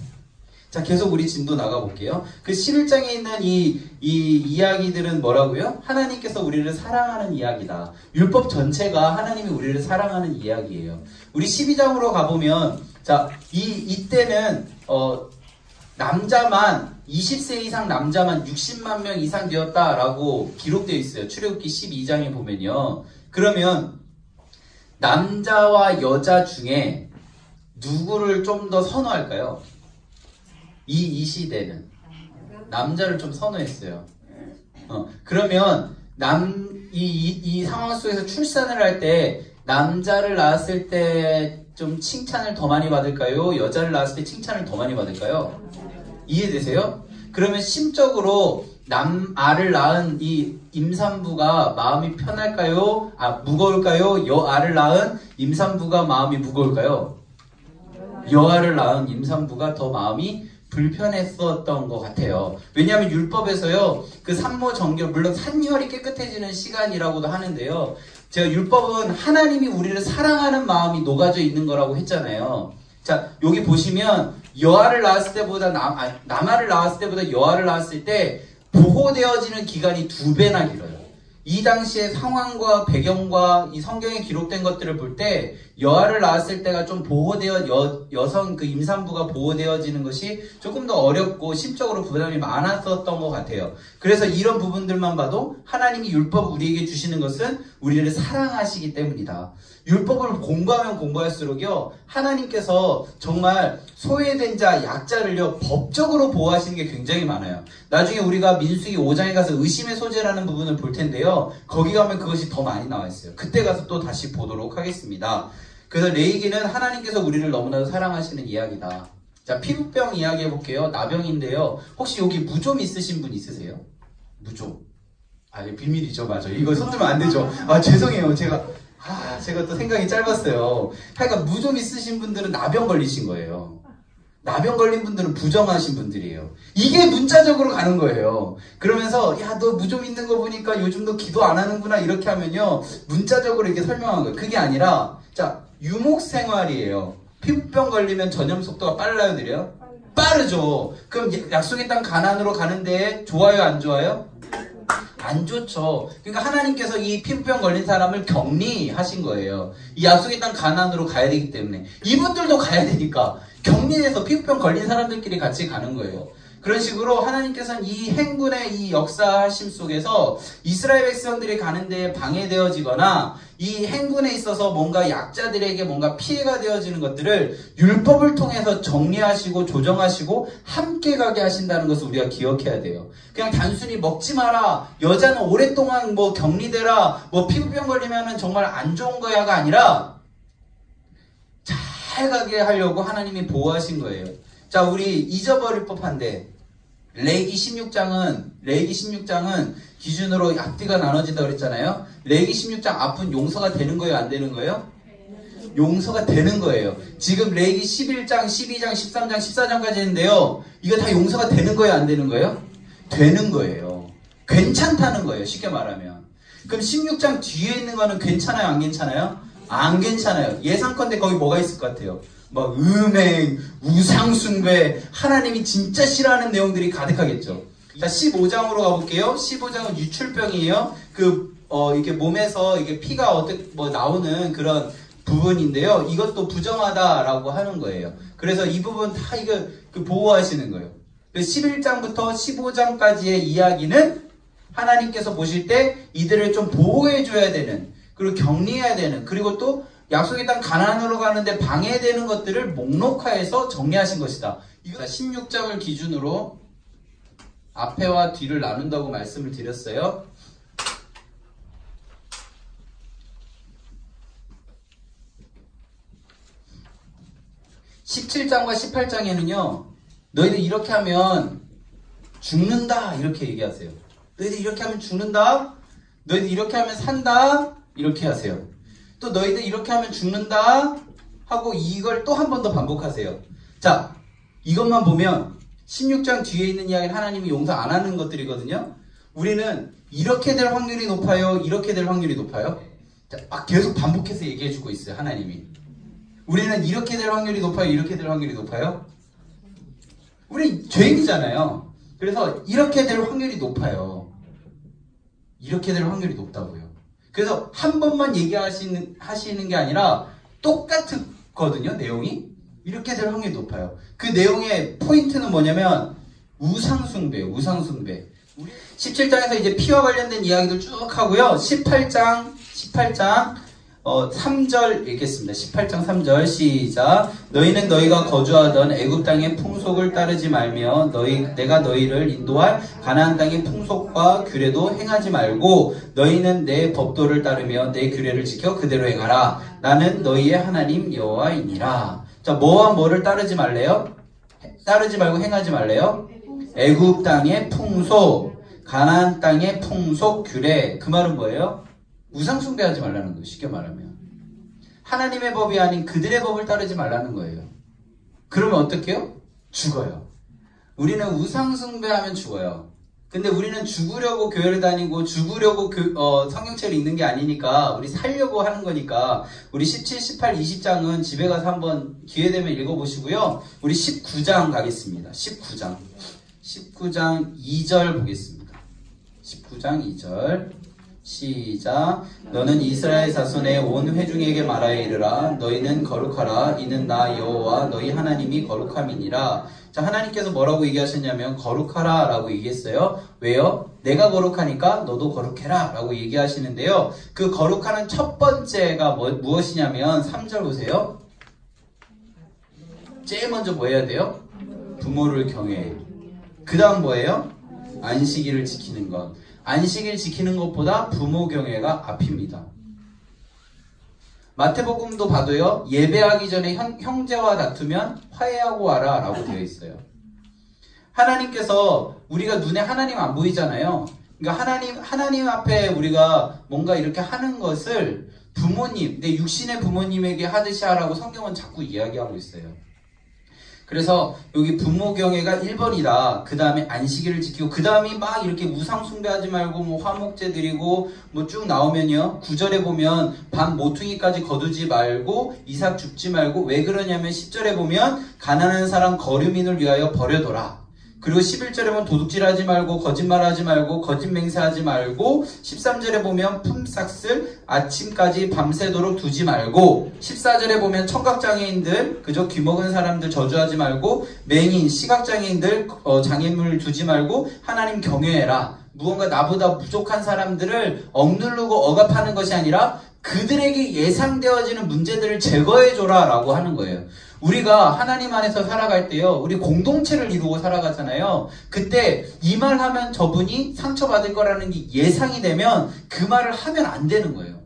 자, 계속 우리 진도 나가볼게요. 그 11장에 있는 이 이야기들은 뭐라고요? 하나님께서 우리를 사랑하는 이야기다. 율법 전체가 하나님이 우리를 사랑하는 이야기예요. 우리 12장으로 가보면, 자, 이때는, 남자만, 20세 이상 남자만 60만 명 이상 되었다라고 기록되어 있어요. 출애굽기 12장에 보면요. 그러면, 남자와 여자 중에 누구를 좀 더 선호할까요? 이 시대는 남자를 좀 선호했어요. 그러면 이 상황 속에서 출산을 할 때 남자를 낳았을 때 좀 칭찬을 더 많이 받을까요? 여자를 낳았을 때 칭찬을 더 많이 받을까요? 이해되세요? 그러면 심적으로 남아를 낳은 이 임산부가 마음이 편할까요? 무거울까요? 여아를 낳은 임산부가 마음이 무거울까요? 여아를 낳은 임산부가 더 마음이 불편했었던 것 같아요. 왜냐하면 율법에서요, 그 산모 정결, 물론 산혈이 깨끗해지는 시간이라고도 하는데요. 제가 율법은 하나님이 우리를 사랑하는 마음이 녹아져 있는 거라고 했잖아요. 자, 여기 보시면 여아를 낳았을 때보다 남아를 낳았을 때보다 여아를 낳았을 때 보호되어지는 기간이 2배나 길어요. 이 당시의 상황과 배경과 이 성경에 기록된 것들을 볼 때 여아를 낳았을 때가 좀 여성 그 임산부가 보호되어지는 것이 조금 더 어렵고 심적으로 부담이 많았었던 것 같아요. 그래서 이런 부분들만 봐도 하나님이 율법 우리에게 주시는 것은 우리를 사랑하시기 때문이다. 율법을 공부하면 공부할수록요, 하나님께서 정말 소외된 자, 약자를요, 법적으로 보호하시는 게 굉장히 많아요. 나중에 우리가 민수기 5장에 가서 의심의 소재라는 부분을 볼 텐데요. 거기 가면 그것이 더 많이 나와 있어요. 그때 가서 또 다시 보도록 하겠습니다. 그래서 레위기는 하나님께서 우리를 너무나도 사랑하시는 이야기다. 자, 피부병 이야기 해볼게요. 나병인데요. 혹시 여기 무좀 있으신 분 있으세요? 무좀. 이거 비밀이죠. 맞아. 이거 손들면 안 되죠. 죄송해요. 제가 또 생각이 짧았어요. 하여간 무좀 있으신 분들은 나병 걸리신 거예요. 나병 걸린 분들은 부정하신 분들이에요. 이게 문자적으로 가는 거예요. 그러면서 야, 너 무좀 있는 거 보니까 요즘 너 기도 안 하는구나 이렇게 하면요, 문자적으로 이렇게 설명한 거예요. 그게 아니라, 자, 유목생활이에요. 피부병 걸리면 전염 속도가 빨라요, 느려요? 빠르죠. 그럼 약속의 땅 가나안으로 가는데 좋아요, 안 좋아요? 안 좋죠. 그러니까 하나님께서 이 피부병 걸린 사람을 격리하신 거예요. 이 약속의 땅 가나안으로 가야 되기 때문에. 이분들도 가야 되니까 격리해서 피부병 걸린 사람들끼리 같이 가는 거예요. 그런 식으로 하나님께서는 이 행군의 이 역사하심 속에서 이스라엘 백성들이 가는 데에 방해되어지거나 이 행군에 있어서 뭔가 약자들에게 뭔가 피해가 되어지는 것들을 율법을 통해서 정리하시고 조정하시고 함께 가게 하신다는 것을 우리가 기억해야 돼요. 그냥 단순히 먹지 마라, 여자는 오랫동안 뭐 격리되라, 뭐 피부병 걸리면은 정말 안 좋은 거야가 아니라 잘 가게 하려고 하나님이 보호하신 거예요. 자, 우리 잊어버릴 법한데 레위기 16장은 기준으로 앞뒤가 나눠진다 그랬잖아요. 레위기 16장 앞은 용서가 되는 거예요, 안 되는 거예요? 용서가 되는 거예요. 지금 레위기 11장, 12장, 13장, 14장까지 했는데요. 이거 다 용서가 되는 거예요, 안 되는 거예요? 되는 거예요. 괜찮다는 거예요, 쉽게 말하면. 그럼 16장 뒤에 있는 거는 괜찮아요, 안 괜찮아요? 안 괜찮아요. 예상컨대 거기 뭐가 있을 것 같아요? 막 음행, 우상숭배, 하나님이 진짜 싫어하는 내용들이 가득하겠죠. 자, 15장으로 가볼게요. 15장은 유출병이에요. 이렇게 몸에서 이게 피가 나오는 그런 부분인데요. 이것도 부정하다라고 하는 거예요. 그래서 이 부분 다 이거 보호하시는 거예요. 11장부터 15장까지의 이야기는 하나님께서 보실 때 이들을 좀 보호해줘야 되는, 그리고 격리해야 되는, 그리고 또 약속의 땅 가나안으로 가는데 방해되는 것들을 목록화해서 정리하신 것이다. 16장을 기준으로 앞에와 뒤를 나눈다고 말씀을 드렸어요. 17장과 18장에는요, 너희들 이렇게 하면 죽는다 이렇게 얘기하세요. 너희들 이렇게 하면 죽는다, 너희들 이렇게 하면 산다 이렇게 하세요. 또 너희들 이렇게 하면 죽는다 하고 이걸 또 한 번 더 반복하세요. 자, 이것만 보면 16장 뒤에 있는 이야기는 하나님이 용서 안 하는 것들이거든요. 우리는 이렇게 될 확률이 높아요, 이렇게 될 확률이 높아요. 자, 계속 반복해서 얘기해주고 있어요, 하나님이. 우리는 이렇게 될 확률이 높아요, 이렇게 될 확률이 높아요. 우리 죄인이잖아요. 그래서 이렇게 될 확률이 높아요. 이렇게 될 확률이 높다고요. 그래서 한 번만 하시는 게 아니라 똑같거든요, 내용이. 이렇게 될 확률이 높아요. 그 내용의 포인트는 뭐냐면 우상숭배예요, 우상숭배. 17장에서 이제 피와 관련된 이야기들 쭉 하고요. 18장 3절 읽겠습니다. 18장 3절 시작. 너희는 너희가 거주하던 애굽 땅의 풍속을 따르지 말며 내가 너희를 인도할 가나안 땅의 풍속과 규례도 행하지 말고 너희는 내 법도를 따르며 내 규례를 지켜 그대로 행하라. 나는 너희의 하나님 여호와이니라. 자, 뭐와 뭐를 따르지 말래요? 따르지 말고 행하지 말래요? 애굽 땅의 풍속, 가나안 땅의 풍속, 규례. 그 말은 뭐예요? 우상숭배하지 말라는 거예요. 쉽게 말하면 하나님의 법이 아닌 그들의 법을 따르지 말라는 거예요. 그러면 어떻게 해요? 죽어요. 우리는 우상숭배하면 죽어요. 근데 우리는 죽으려고 교회를 다니고 죽으려고 성경책을 읽는 게 아니니까 우리 살려고 하는 거니까 우리 17, 18, 20장은 집에 가서 한번 기회되면 읽어보시고요. 우리 19장 가겠습니다. 19장 2절 보겠습니다. 19장 2절 시작. 너는 이스라엘 자손의 온 회중에게 말하여 이르라. 너희는 거룩하라. 이는 나 여호와 너희 하나님이 거룩함이니라. 자, 하나님께서 뭐라고 얘기하셨냐면 거룩하라 라고 얘기했어요. 왜요? 내가 거룩하니까 너도 거룩해라 라고 얘기하시는데요. 그 거룩하는 첫 번째가 무엇이냐면 3절 보세요. 제일 먼저 뭐 해야 돼요? 부모를 경외해. 그 다음 뭐예요? 안식일을 지키는 것. 안식일 지키는 것보다 부모 경외가 앞입니다. 마태복음도 봐도요. 예배하기 전에 형제와 다투면 화해하고 와라 라고 되어 있어요. 하나님께서 우리가 눈에 하나님 안 보이잖아요. 그러니까 하나님 앞에 우리가 뭔가 이렇게 하는 것을 부모님, 내 육신의 부모님에게 하듯이 하라고 성경은 자꾸 이야기하고 있어요. 그래서 여기 부모 경외가 1번이다. 그 다음에 안식일을 지키고 그 다음에 막 이렇게 우상 숭배하지 말고 뭐 화목제 드리고 뭐 쭉 나오면요. 9절에 보면 밤 모퉁이까지 거두지 말고 이삭 줍지 말고 왜 그러냐면 10절에 보면 가난한 사람 거류민을 위하여 버려둬라. 그리고 11절에 보면 도둑질하지 말고 거짓말하지 말고 거짓맹세하지 말고 13절에 보면 품삯을 아침까지 밤새도록 두지 말고 14절에 보면 청각장애인들 그저 귀먹은 사람들 저주하지 말고 맹인 시각장애인들 장애물 두지 말고 하나님 경외해라. 무언가 나보다 부족한 사람들을 억누르고 억압하는 것이 아니라 그들에게 예상되어지는 문제들을 제거해줘라 라고 하는 거예요. 우리가 하나님 안에서 살아갈 때요, 우리 공동체를 이루고 살아가잖아요. 그때 이 말 하면 저분이 상처받을 거라는 게 예상이 되면 그 말을 하면 안 되는 거예요.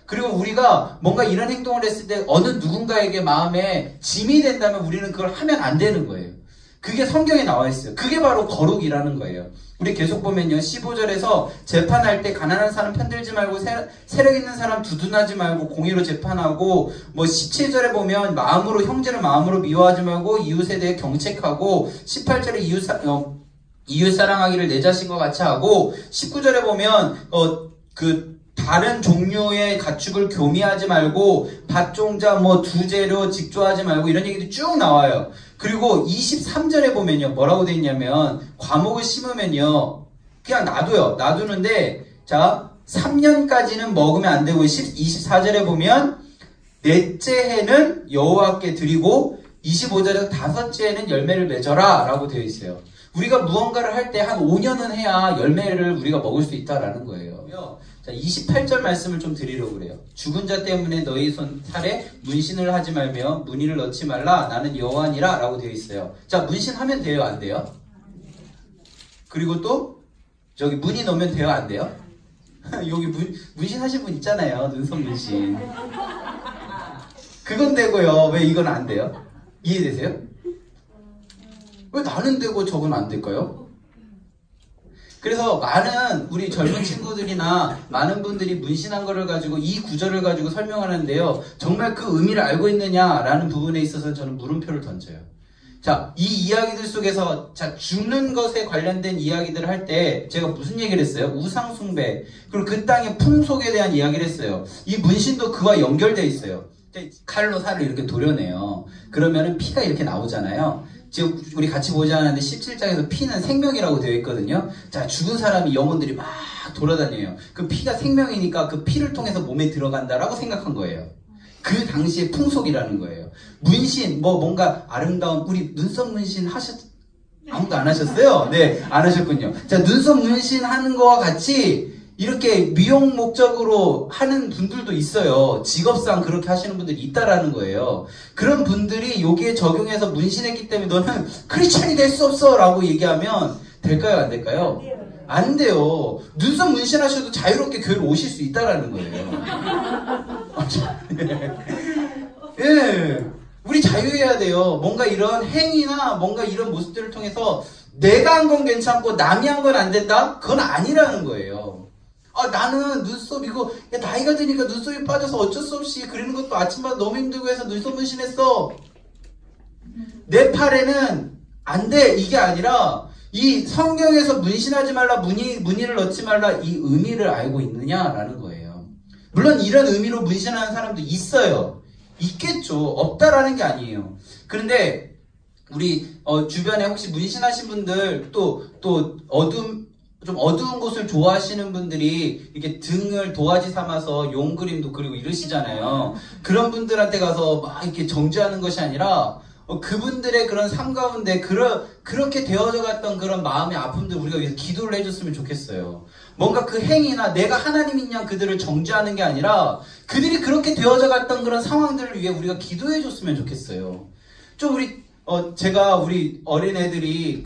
그리고 우리가 뭔가 이런 행동을 했을 때 어느 누군가에게 마음에 짐이 된다면 우리는 그걸 하면 안 되는 거예요. 그게 성경에 나와 있어요. 그게 바로 거룩이라는 거예요. 우리 계속 보면요. 15절에서 재판할 때 가난한 사람 편들지 말고 세력 있는 사람 두둔하지 말고 공의로 재판하고 뭐 17절에 보면 형제를 마음으로 미워하지 말고 이웃에 대해 경책하고 18절에 이웃 사랑하기를 내 자신과 같이 하고 19절에 보면 다른 종류의 가축을 교미하지 말고 밭종자 뭐 두재료 직조하지 말고 이런 얘기도 쭉 나와요. 그리고 23절에 보면요. 뭐라고 돼 있냐면 과목을 심으면요. 그냥 놔둬요. 놔두는데 자 3년까지는 먹으면 안 되고 24절에 보면 넷째 해는 여호와께 드리고 25절에서 다섯째 해는 열매를 맺어라 라고 되어 있어요. 우리가 무언가를 할 때 한 5년은 해야 열매를 우리가 먹을 수 있다라는 거예요. 자, 28절 말씀을 좀 드리려고 그래요. 죽은 자 때문에 너희 손살에 문신을 하지 말며 무늬를 넣지 말라. 나는 여호와니라 라고 되어 있어요. 자, 문신하면 돼요? 안 돼요? 그리고 또 저기 무늬 넣으면 돼요? 안 돼요? 여기 문신하신 분 있잖아요. 눈썹 문신. 그건 되고요. 왜 이건 안 돼요? 이해되세요? 왜 나는 되고 저건 안 될까요? 그래서 많은 우리 젊은 친구들이나 많은 분들이 문신한 거를 가지고 이 구절을 가지고 설명하는데요. 정말 그 의미를 알고 있느냐라는 부분에 있어서 저는 물음표를 던져요. 자, 이 이야기들 속에서 자 죽는 것에 관련된 이야기들을 할 때 제가 무슨 얘기를 했어요? 우상숭배 그리고 그 땅의 풍속에 대한 이야기를 했어요. 이 문신도 그와 연결되어 있어요. 칼로 살을 이렇게 도려내요. 그러면은 피가 이렇게 나오잖아요. 지금 우리 같이 보지 않았는데 17장에서 피는 생명이라고 되어 있거든요. 자, 죽은 사람이 영혼들이 막 돌아다녀요. 그 피가 생명이니까 그 피를 통해서 몸에 들어간다라고 생각한 거예요. 그 당시의 풍속이라는 거예요. 문신, 뭔가 아름다운, 우리 눈썹 문신 아무도 안 하셨어요? 네, 안 하셨군요. 자, 눈썹 문신 하는 거와 같이 이렇게 미용 목적으로 하는 분들도 있어요. 직업상 그렇게 하시는 분들이 있다라는 거예요. 그런 분들이 여기에 적용해서 문신했기 때문에 너는 크리스천이 될 수 없어 라고 얘기하면 될까요? 안 될까요? 안 돼요. 눈썹 문신하셔도 자유롭게 교회로 오실 수 있다라는 거예요. 예, 우리 자유해야 돼요. 뭔가 이런 행위나 뭔가 이런 모습들을 통해서 내가 한 건 괜찮고 남이 한 건 안 된다? 그건 아니라는 거예요. 아, 나는 눈썹 이거 야, 나이가 드니까 눈썹이 빠져서 어쩔 수 없이 그리는 것도 아침마다 너무 힘들고 해서 눈썹 문신했어. 내 팔에는 안 돼. 이게 아니라 이 성경에서 문신하지 말라, 무늬를 넣지 말라 이 의미를 알고 있느냐라는 거예요. 물론 이런 의미로 문신하는 사람도 있어요. 있겠죠. 없다라는 게 아니에요. 그런데 우리 주변에 혹시 문신하신 분들 또 좀 어두운 곳을 좋아하시는 분들이 이렇게 등을 도화지 삼아서 용 그림도 그리고 이러시잖아요. 그런 분들한테 가서 막 이렇게 정죄하는 것이 아니라 그분들의 그런 삶 가운데 그렇게 되어져 갔던 그런 마음의 아픔들 우리가 위해서 기도를 해줬으면 좋겠어요. 뭔가 그 행위나 내가 하나님인 양 그들을 정죄하는 게 아니라 그들이 그렇게 되어져 갔던 그런 상황들을 위해 우리가 기도해 줬으면 좋겠어요. 좀 제가 우리 어린애들이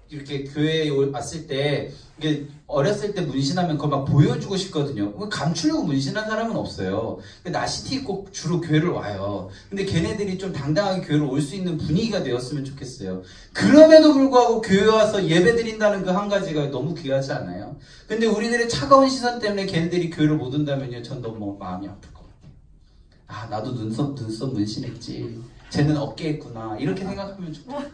이렇게 교회에 왔을 때, 이게 어렸을 때 문신하면 그걸 막 보여주고 싶거든요. 감추려고 문신한 사람은 없어요. 나시티 입고 주로 교회를 와요. 근데 걔네들이 좀 당당하게 교회를 올 수 있는 분위기가 되었으면 좋겠어요. 그럼에도 불구하고 교회 와서 예배 드린다는 그 한 가지가 너무 귀하지 않아요? 근데 우리들의 차가운 시선 때문에 걔네들이 교회를 못 온다면요, 전 너무 마음이 아플 것 같아요. 아, 나도 눈썹 문신했지. 쟤는 어깨 했구나. 이렇게 생각하면 좋겠어요.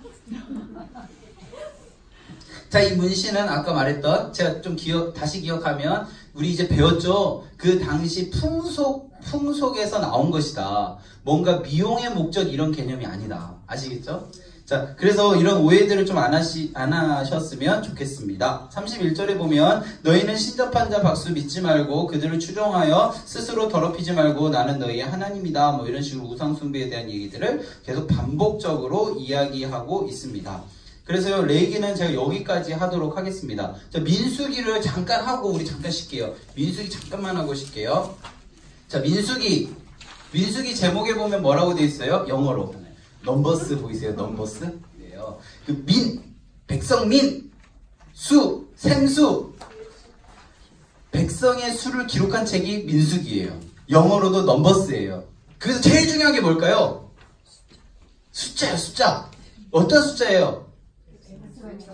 자, 이 문신은 아까 말했던, 제가 좀 다시 기억하면, 우리 이제 배웠죠? 그 당시 풍속에서 나온 것이다. 뭔가 미용의 목적 이런 개념이 아니다. 아시겠죠? 자, 그래서 이런 오해들을 좀 안 하셨으면 좋겠습니다. 31절에 보면, 너희는 신접한 자 박수 믿지 말고, 그들을 추종하여 스스로 더럽히지 말고, 나는 너희의 하나님이다. 뭐 이런 식으로 우상숭배에 대한 얘기들을 계속 반복적으로 이야기하고 있습니다. 그래서요, 레이기는 제가 여기까지 하도록 하겠습니다. 자, 민수기를 잠깐 하고 우리 잠깐 쉴게요. 민수기 잠깐만 하고 쉴게요. 자, 민수기 제목에 보면 뭐라고 되어 있어요? 영어로. 넘버스 보이세요? 넘버스? 네요. 백성민, 샘수. 백성의 수를 기록한 책이 민수기예요. 영어로도 넘버스예요. 그래서 제일 중요한 게 뭘까요? 숫자예요, 숫자. 어떤 숫자예요?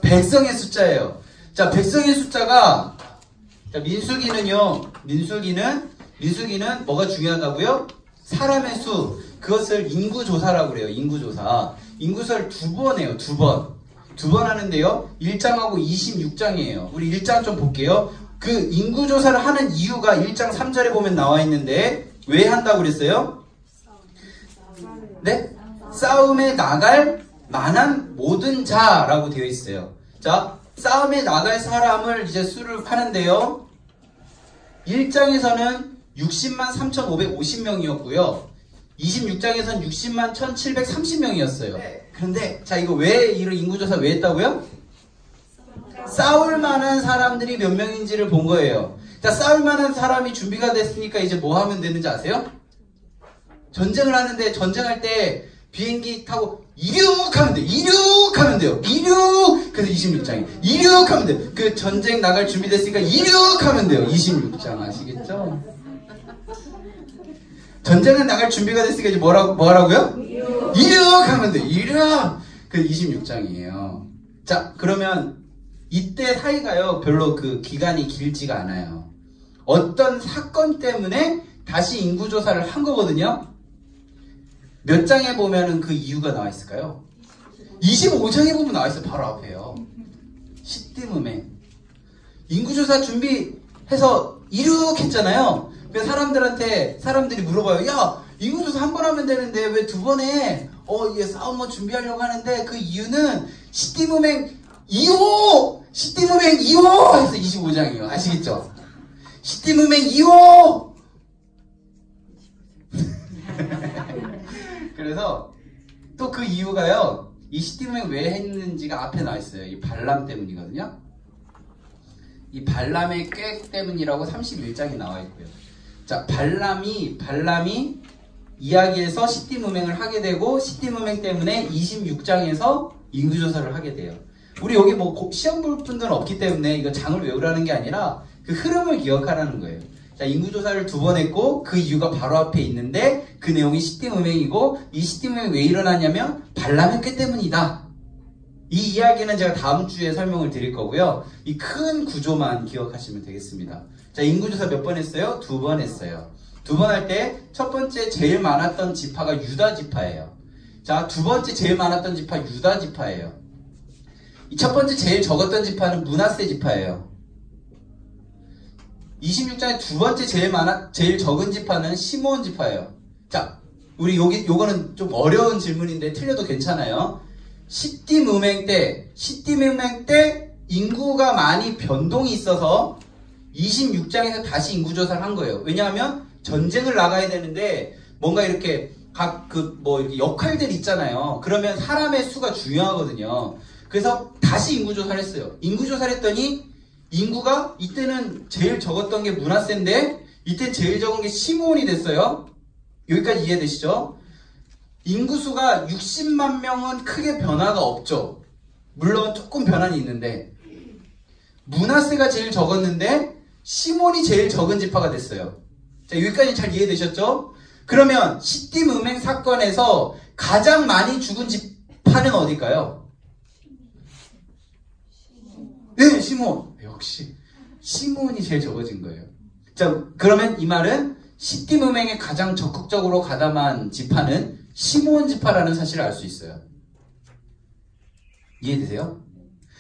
백성의 숫자예요. 자, 백성의 숫자가, 자, 민수기는 뭐가 중요하다고요? 사람의 수. 그것을 인구조사라고 그래요. 인구조사. 인구조사를 2번 해요. 2번 하는데요. 1장하고 26장이에요. 우리 1장 좀 볼게요. 그 인구조사를 하는 이유가 1장 3절에 보면 나와 있는데 왜 한다고 그랬어요? 네? 싸움에 나갈 만한 모든 자라고 되어 있어요. 자, 싸움에 나갈 사람을 이제 수를 하는데요. 1장에서는 60만 3,550명이었고요. 26장에서는 60만 1,730명이었어요. 그런데 자, 이거 왜 이런 인구조사 왜 했다고요? 싸울 만한 사람들이 몇 명인지를 본 거예요. 자, 싸울 만한 사람이 준비가 됐으니까 이제 뭐 하면 되는지 아세요? 전쟁을 하는데 전쟁할 때 비행기 타고 이륙하면 돼요. 이륙하면 돼요. 이륙! 그래서 26장에 이륙하면 돼요. 그 전쟁 나갈 준비됐으니까 이륙하면 돼요. 26장 아시겠죠? 전쟁은 나갈 준비가 됐으니까 이제 뭐 하라고요? 이륙하면 돼요. 이륙! 그 26장이에요. 자, 그러면 이때 사이가요, 별로 그 기간이 길지가 않아요. 어떤 사건 때문에 다시 인구조사를 한 거거든요. 몇 장에 보면은 그 이유가 나와 있을까요? 25장에 보면 나와 있어요. 바로 앞에요. 시띠무맹. 인구조사 준비해서 이륙했잖아요. 그래서 사람들이 물어봐요. 야, 인구조사 한 번 하면 되는데 왜 두 번 해? 얘 싸움 뭐 준비하려고 하는데 그 이유는 시띠무맹 2호! 시띠무맹 2호! 해서 25장이에요. 아시겠죠? 시띠무맹 2호! 그래서 또 그 이유가요, 이 시띠무맹 왜 했는지가 앞에 나와 있어요. 이 발람 때문이거든요. 이 발람의 꾀 때문이라고 31장에 나와 있고요. 자, 발람이 이야기에서 시띠무맹을 하게 되고 시띠무맹 때문에 26장에서 인구조사를 하게 돼요. 우리 여기 뭐 시험 볼 분들은 없기 때문에 이거 장을 외우라는 게 아니라 그 흐름을 기억하라는 거예요. 자, 인구조사를 두 번 했고 그 이유가 바로 앞에 있는데 그 내용이 시띠무맹이고 이 시띠무맹이 왜 일어나냐면 발람의 꾀 때문이다. 이 이야기는 제가 다음 주에 설명을 드릴 거고요. 이 큰 구조만 기억하시면 되겠습니다. 자, 인구조사 몇 번 했어요? 두 번 했어요. 두 번 할 때 첫 번째 제일 많았던 지파가 유다 지파예요. 자, 두 번째 제일 많았던 지파 유다 지파예요. 이 첫 번째 제일 적었던 지파는 므낫세 지파예요. 26장에 두 번째 제일 적은 지파는 시므온 지파예요. 자, 우리 요거는 좀 어려운 질문인데 틀려도 괜찮아요. 시띠무맹 때 인구가 많이 변동이 있어서 26장에서 다시 인구조사를 한 거예요. 왜냐하면 전쟁을 나가야 되는데 뭔가 이렇게 이렇게 역할들이 있잖아요. 그러면 사람의 수가 중요하거든요. 그래서 다시 인구조사를 했어요. 인구조사를 했더니 인구가 이때는 제일 적었던 게 므낫세인데 이때 제일 적은 게 시므온이 됐어요. 여기까지 이해되시죠? 인구수가 60만 명은 크게 변화가 없죠. 물론 조금 변화는 있는데 므낫세가 제일 적었는데 시몬이 제일 적은 지파가 됐어요. 자, 여기까지 잘 이해되셨죠? 그러면 시띠무맹 사건에서 가장 많이 죽은 지파는 어딜까요? 네, 시몬. 역시 시몬이 제일 적어진 거예요. 자, 그러면 이 말은 시띠무맹에 가장 적극적으로 가담한 지파는 시므온 지파라는 사실을 알 수 있어요. 이해되세요?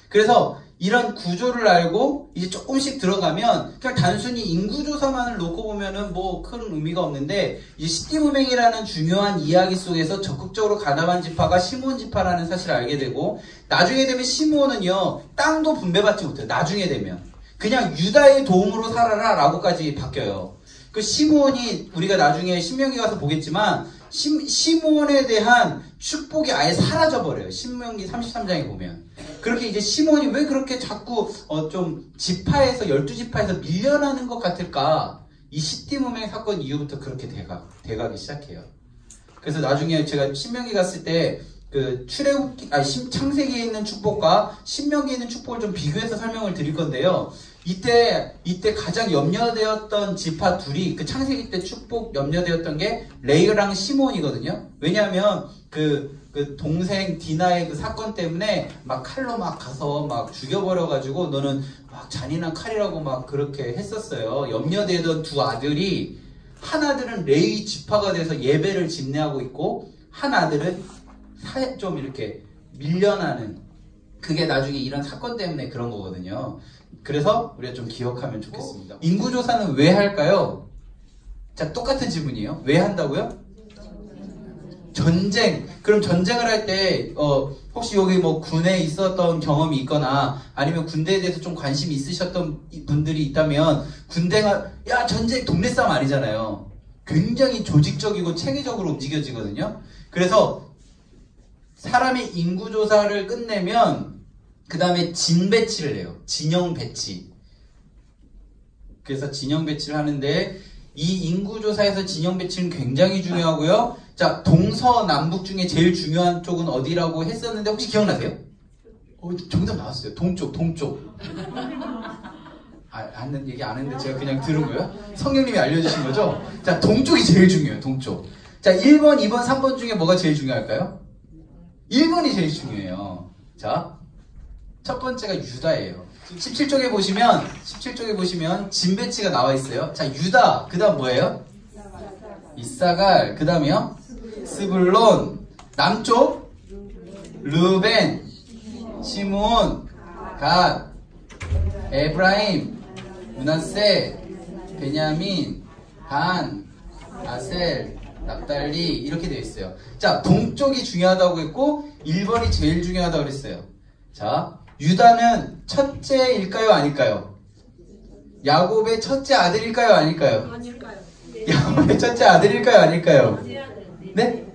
그래서 이런 구조를 알고 이제 조금씩 들어가면 그냥 단순히 인구조사만을 놓고 보면은 뭐 큰 의미가 없는데 이 시띠무맹이라는 중요한 이야기 속에서 적극적으로 가담한 지파가 시므온 지파라는 사실을 알게 되고 나중에 되면 시므온은요 땅도 분배받지 못해요. 나중에 되면 그냥 유다의 도움으로 살아라 라고까지 바뀌어요. 그 시므온이 우리가 나중에 신명기 가서 보겠지만 시므온에 대한 축복이 아예 사라져버려요. 신명기 33장에 보면. 그렇게 이제 시므온이 왜 그렇게 자꾸 좀 지파에서 12지파에서 밀려나는 것 같을까? 이 시띠무맹 사건 이후부터 그렇게 돼가기 시작해요. 그래서 나중에 제가 신명기 갔을 때 그 창세기에 있는 축복과 신명기에 있는 축복을 좀 비교해서 설명을 드릴 건데요. 이때 가장 염려되었던 지파 둘이 그 창세기 때 축복 염려되었던 게 레이랑 시몬이거든요. 왜냐하면 그 동생 디나의 그 사건 때문에 막 칼로 막 가서 막 죽여버려가지고 너는 막 잔인한 칼이라고 막 그렇게 했었어요. 염려되던 두 아들이 한 아들은 레이 지파가 돼서 예배를 집례하고 있고 한 아들은 좀 이렇게 밀려나는 그게 나중에 이런 사건 때문에 그런 거거든요. 그래서 우리가 좀 기억하면 좋겠습니다. 인구조사는 왜 할까요? 자, 똑같은 질문이에요. 왜 한다고요? 전쟁. 그럼 전쟁을 할 때 혹시 여기 뭐 군에 있었던 경험이 있거나 아니면 군대에 대해서 좀 관심이 있으셨던 분들이 있다면 군대가 야 전쟁 동네 싸움 아니잖아요. 굉장히 조직적이고 체계적으로 움직여지거든요. 그래서 사람의 인구조사를 끝내면 그 다음에 진 배치를 해요. 진영 배치. 그래서 진영 배치를 하는데 이 인구조사에서 진영 배치는 굉장히 중요하고요. 자, 동서남북 중에 제일 중요한 쪽은 어디라고 했었는데 혹시 기억나세요? 정답 나왔어요. 동쪽. 하는 얘기 안 했는데 제가 그냥 들은 거예요. 성령님이 알려주신 거죠? 자, 동쪽이 제일 중요해요. 동쪽. 자, 1번, 2번, 3번 중에 뭐가 제일 중요할까요? 1번이 제일 중요해요. 자, 첫 번째가 유다예요. 17쪽에 보시면 진 배치가 나와 있어요. 자, 유다. 그 다음 뭐예요? 이사갈. 그 다음이요? 스불론. 남쪽 르벤, 시므온, 갓, 에브라임, 므낫세, 베냐민, 단, 아셀, 납달리 이렇게 되어 있어요. 자, 동쪽이 중요하다고 했고 1번이 제일 중요하다고 그랬어요. 자, 유다는 첫째일까요? 아닐까요? 야곱의 첫째 아들일까요? 아닐까요? 아닐까요? 야곱의 첫째 아들일까요? 아닐까요? 네?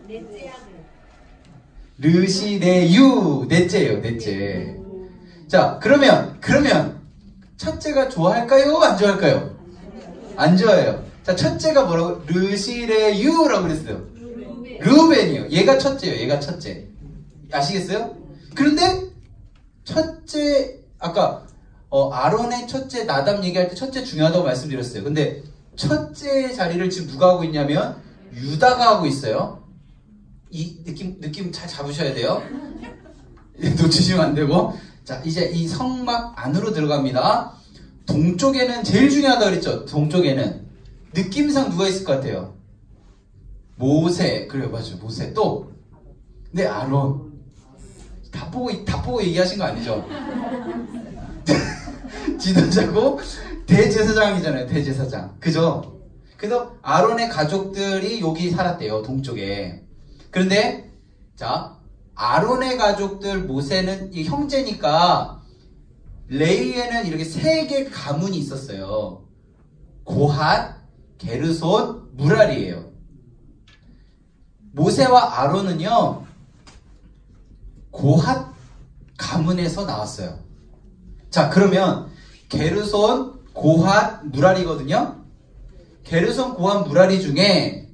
르시네유 넷째예요. 넷째. 자, 그러면 첫째가 좋아할까요? 안 좋아할까요? 안 좋아해요. 자, 첫째가 뭐라고? 르시레유라고 그랬어요. 르벤이요. 얘가 첫째예요. 얘가 첫째. 아시겠어요? 그런데 첫째, 아까 아론의 첫째 나답 얘기할 때 첫째 중요하다고 말씀드렸어요. 근데 첫째 자리를 지금 누가 하고 있냐면 유다가 하고 있어요. 이 느낌 잘 잡으셔야 돼요. 놓치시면 안 되고. 자, 이제 이 성막 안으로 들어갑니다. 동쪽에는 제일 중요하다 그랬죠. 동쪽에는 느낌상 누가 있을 것 같아요? 모세. 그래요, 맞아요. 모세. 또 네, 아론. 다 보고 얘기하신 거 아니죠? 지도자고 대제사장이잖아요. 대제사장. 그죠? 그래서 아론의 가족들이 여기 살았대요. 동쪽에. 그런데 자, 아론의 가족들 모세는 이 형제니까 레위에는 이렇게 세 개 가문이 있었어요. 고핫, 게르손, 무랄이에요. 모세와 아론은요 고핫 가문에서 나왔어요. 자, 그러면 게르손, 고핫, 무랄이거든요. 게르손, 고핫, 무랄이 중에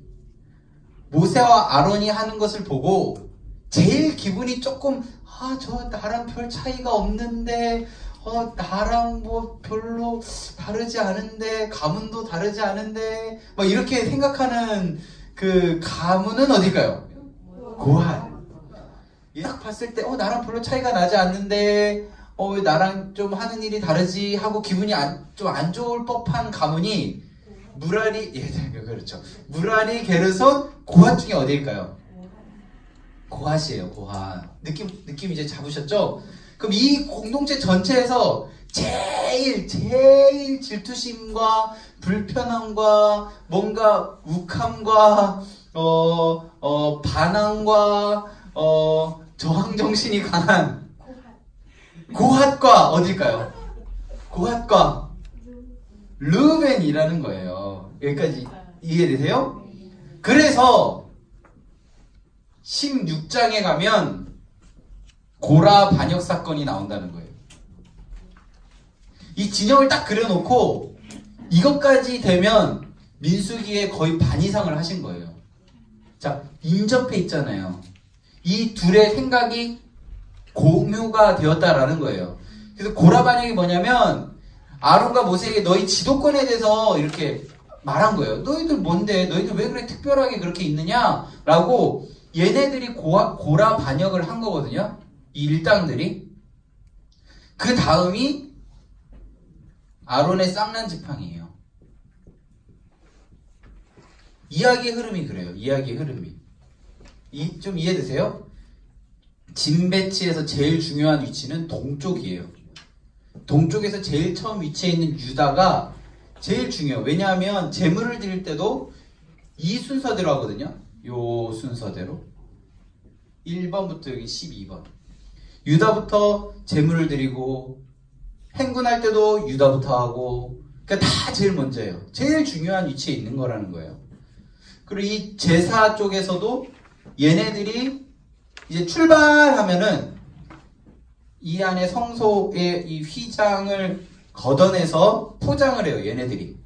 모세와 아론이 하는 것을 보고 제일 기분이 조금 저 나랑 별 차이가 없는데 나랑 뭐 별로 다르지 않은데 가문도 다르지 않은데 막 이렇게 생각하는 그 가문은 어딜까요? 고핫. 딱 봤을 때 나랑 별로 차이가 나지 않는데 왜 나랑 좀 하는 일이 다르지 하고 기분이 좀 안 좋을 법한 가문이 무라리, 그렇죠. 무라리, 게르손, 고핫 중에 어디일까요? 고핫이에요. 고핫. 느낌 이제 잡으셨죠? 그럼 이 공동체 전체에서 제일 질투심과 불편함과 뭔가 욱함과 반항과 저항정신이 강한 고핫과 어딜까요? 고핫과 르벤이라는 거예요. 여기까지 이해되세요? 그래서 16장에 가면 고라 반역 사건이 나온다는 거예요. 이 진영을 딱 그려놓고 이것까지 되면 민수기에 거의 반 이상을 하신 거예요. 자, 인접해 있잖아요. 이 둘의 생각이 공유가 되었다라는 거예요. 그래서 고라 반역이 뭐냐면 아론과 모세에게 너희 지도권에 대해서 이렇게 말한 거예요. 너희들 뭔데? 너희들 왜 그렇게 특별하게 그렇게 있느냐? 라고 얘네들이 고라 반역을 한 거거든요. 이 일당들이. 그 다음이 아론의 쌍난 지팡이에요. 이야기의 흐름이 그래요. 이야기의 흐름이. 좀 이해되세요? 진배치에서 제일 중요한 위치는 동쪽이에요. 동쪽에서 제일 처음 위치해 있는 유다가 제일 중요해요. 왜냐하면 제물을 드릴 때도 이 순서대로 하거든요. 요 순서대로 1번부터 여기 12번 유다부터 제물을 드리고 행군할 때도 유다부터 하고 그러니까 다 제일 먼저예요. 제일 중요한 위치에 있는 거라는 거예요. 그리고 이 제사 쪽에서도 얘네들이 이제 출발하면은 이 안에 성소의 이 휘장을 걷어내서 포장을 해요. 얘네들이.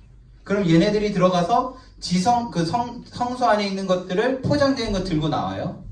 그럼 얘네들이 들어가서 성소 안에 있는 것들을 포장된 거 들고 나와요.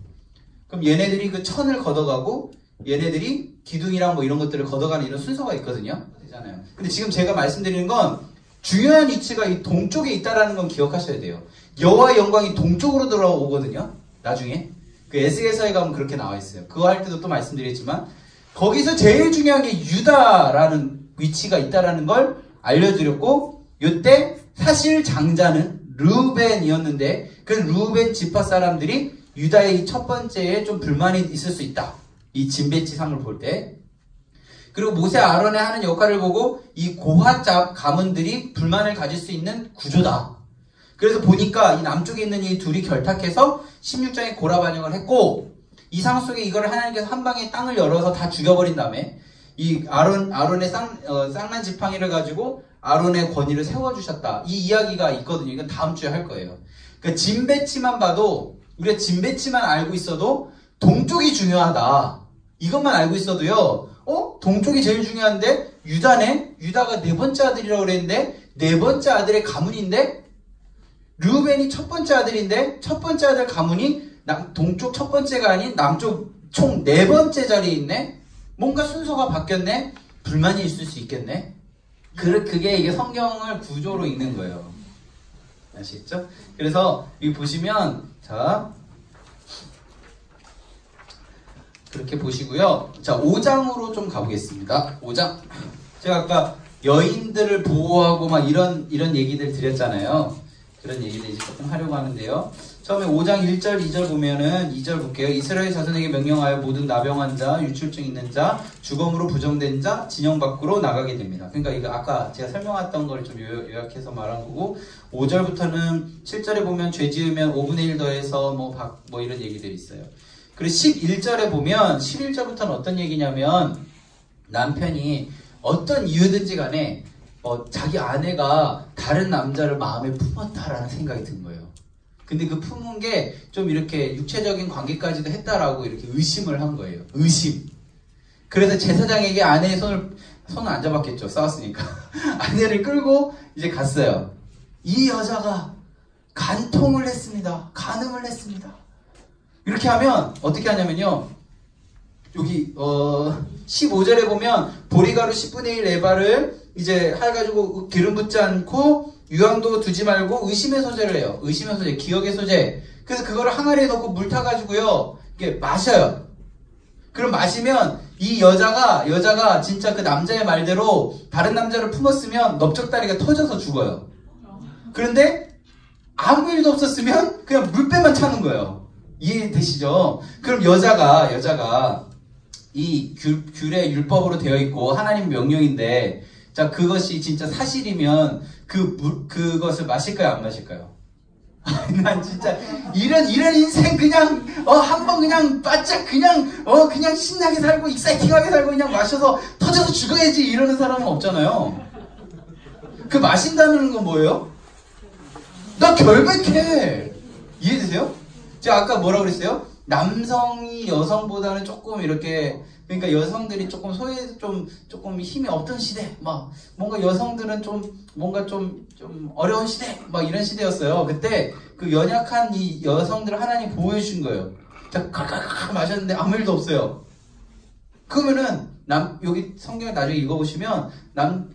그럼 얘네들이 그 천을 걷어가고 얘네들이 기둥이랑 뭐 이런 것들을 걷어가는 이런 순서가 있거든요. 되잖아요. 근데 지금 제가 말씀드리는 건 중요한 위치가 이 동쪽에 있다라는 건 기억하셔야 돼요. 여호와의 영광이 동쪽으로 들어오거든요. 나중에 그 에스겔서에 가면 그렇게 나와 있어요. 그거 할 때도 또 말씀드렸지만 거기서 제일 중요한 게 유다라는 위치가 있다라는 걸 알려드렸고 이때 사실 장자는 르우벤이었는데 그 르우벤 지파 사람들이 유다의 이 첫 번째에 좀 불만이 있을 수 있다. 이 진배치상을 볼 때. 그리고 모세 아론의 하는 역할을 보고 이 고핫 가문들이 불만을 가질 수 있는 구조다. 그래서 보니까 이 남쪽에 있는 이 둘이 결탁해서 16장에 고라 반영을 했고 이 상황 속에 이걸 하나님께서 한 방에 땅을 열어서 다 죽여버린 다음에 이 아론의 쌍난 지팡이를 가지고 아론의 권위를 세워주셨다. 이 이야기가 있거든요. 이건 다음 주에 할 거예요. 그러니까 진배치만 봐도 우리가 진배치만 알고 있어도 동쪽이 중요하다. 이것만 알고 있어도요. 동쪽이 제일 중요한데 유다네? 유다가 네 번째 아들이라고 그랬는데 네 번째 아들의 가문인데 르우벤이 첫 번째 아들인데 첫 번째 아들 가문이 동쪽 첫 번째가 아닌 남쪽 총 네 번째 자리에 있네? 뭔가 순서가 바뀌었네? 불만이 있을 수 있겠네? 그게 이게 성경을 구조로 읽는 거예요. 아시겠죠? 그래서 여기 보시면 자 그렇게 보시고요. 자 5장으로 좀 가보겠습니다. 5장 제가 아까 여인들을 보호하고 막 이런 얘기들 드렸잖아요. 그런 얘기들 이제 조금 하려고 하는데요. 처음에 5장 1절 2절 보면은 2절 볼게요. 이스라엘 자손에게 명령하여 모든 나병한 자, 유출증 있는 자, 주검으로 부정된 자 진영 밖으로 나가게 됩니다. 그러니까 이거 아까 제가 설명했던 걸 좀 요약해서 말한 거고 5절부터는 7절에 보면 죄 지으면 5분의 1 더해서 뭐 이런 얘기들이 있어요. 그리고 11절에 보면 11절부터는 어떤 얘기냐면 남편이 어떤 이유든지 간에 자기 아내가 다른 남자를 마음에 품었다라는 생각이 든 거예요. 근데 그 품은 게 좀 이렇게 육체적인 관계까지도 했다라고 이렇게 의심을 한 거예요. 의심. 그래서 제사장에게 아내의 손을 안 잡았겠죠. 싸웠으니까. 아내를 끌고 이제 갔어요. 이 여자가 간통을 했습니다. 간음을 했습니다. 이렇게 하면 어떻게 하냐면요. 여기 15절에 보면 보리가루 10분의 1 에바를 이제 해가지고 기름 붓지 않고 유황도 두지 말고 의심의 소재를 해요. 의심의 소재, 기억의 소재. 그래서 그거를 항아리에 넣고 물 타가지고요. 이게 마셔요. 그럼 마시면 이 여자가 진짜 그 남자의 말대로 다른 남자를 품었으면 넓적다리가 터져서 죽어요. 그런데 아무 일도 없었으면 그냥 물배만 차는 거예요. 이해되시죠? 그럼 여자가 이 귤의 율법으로 되어 있고 하나님 명령인데 자 그것이 진짜 사실이면 그것을 마실까요 안 마실까요? 난 진짜 이런 인생 그냥 한번 그냥 바짝 그냥 신나게 살고 익사이팅하게 살고 그냥 마셔서 터져서 죽어야지 이러는 사람은 없잖아요. 그 마신다는 건 뭐예요? 나 결백해. 이해되세요? 제가 아까 뭐라고 그랬어요? 남성이 여성보다는 조금 이렇게 그러니까 여성들이 조금 조금 힘이 없던 시대 막 뭔가 여성들은 뭔가 좀 어려운 시대 막 이런 시대였어요. 그때 그 연약한 이 여성들을 하나님 보호해 주신 거예요. 자 칼칼칼 마셨는데 아무 일도 없어요. 그러면은 여기 성경을 나중에 읽어보시면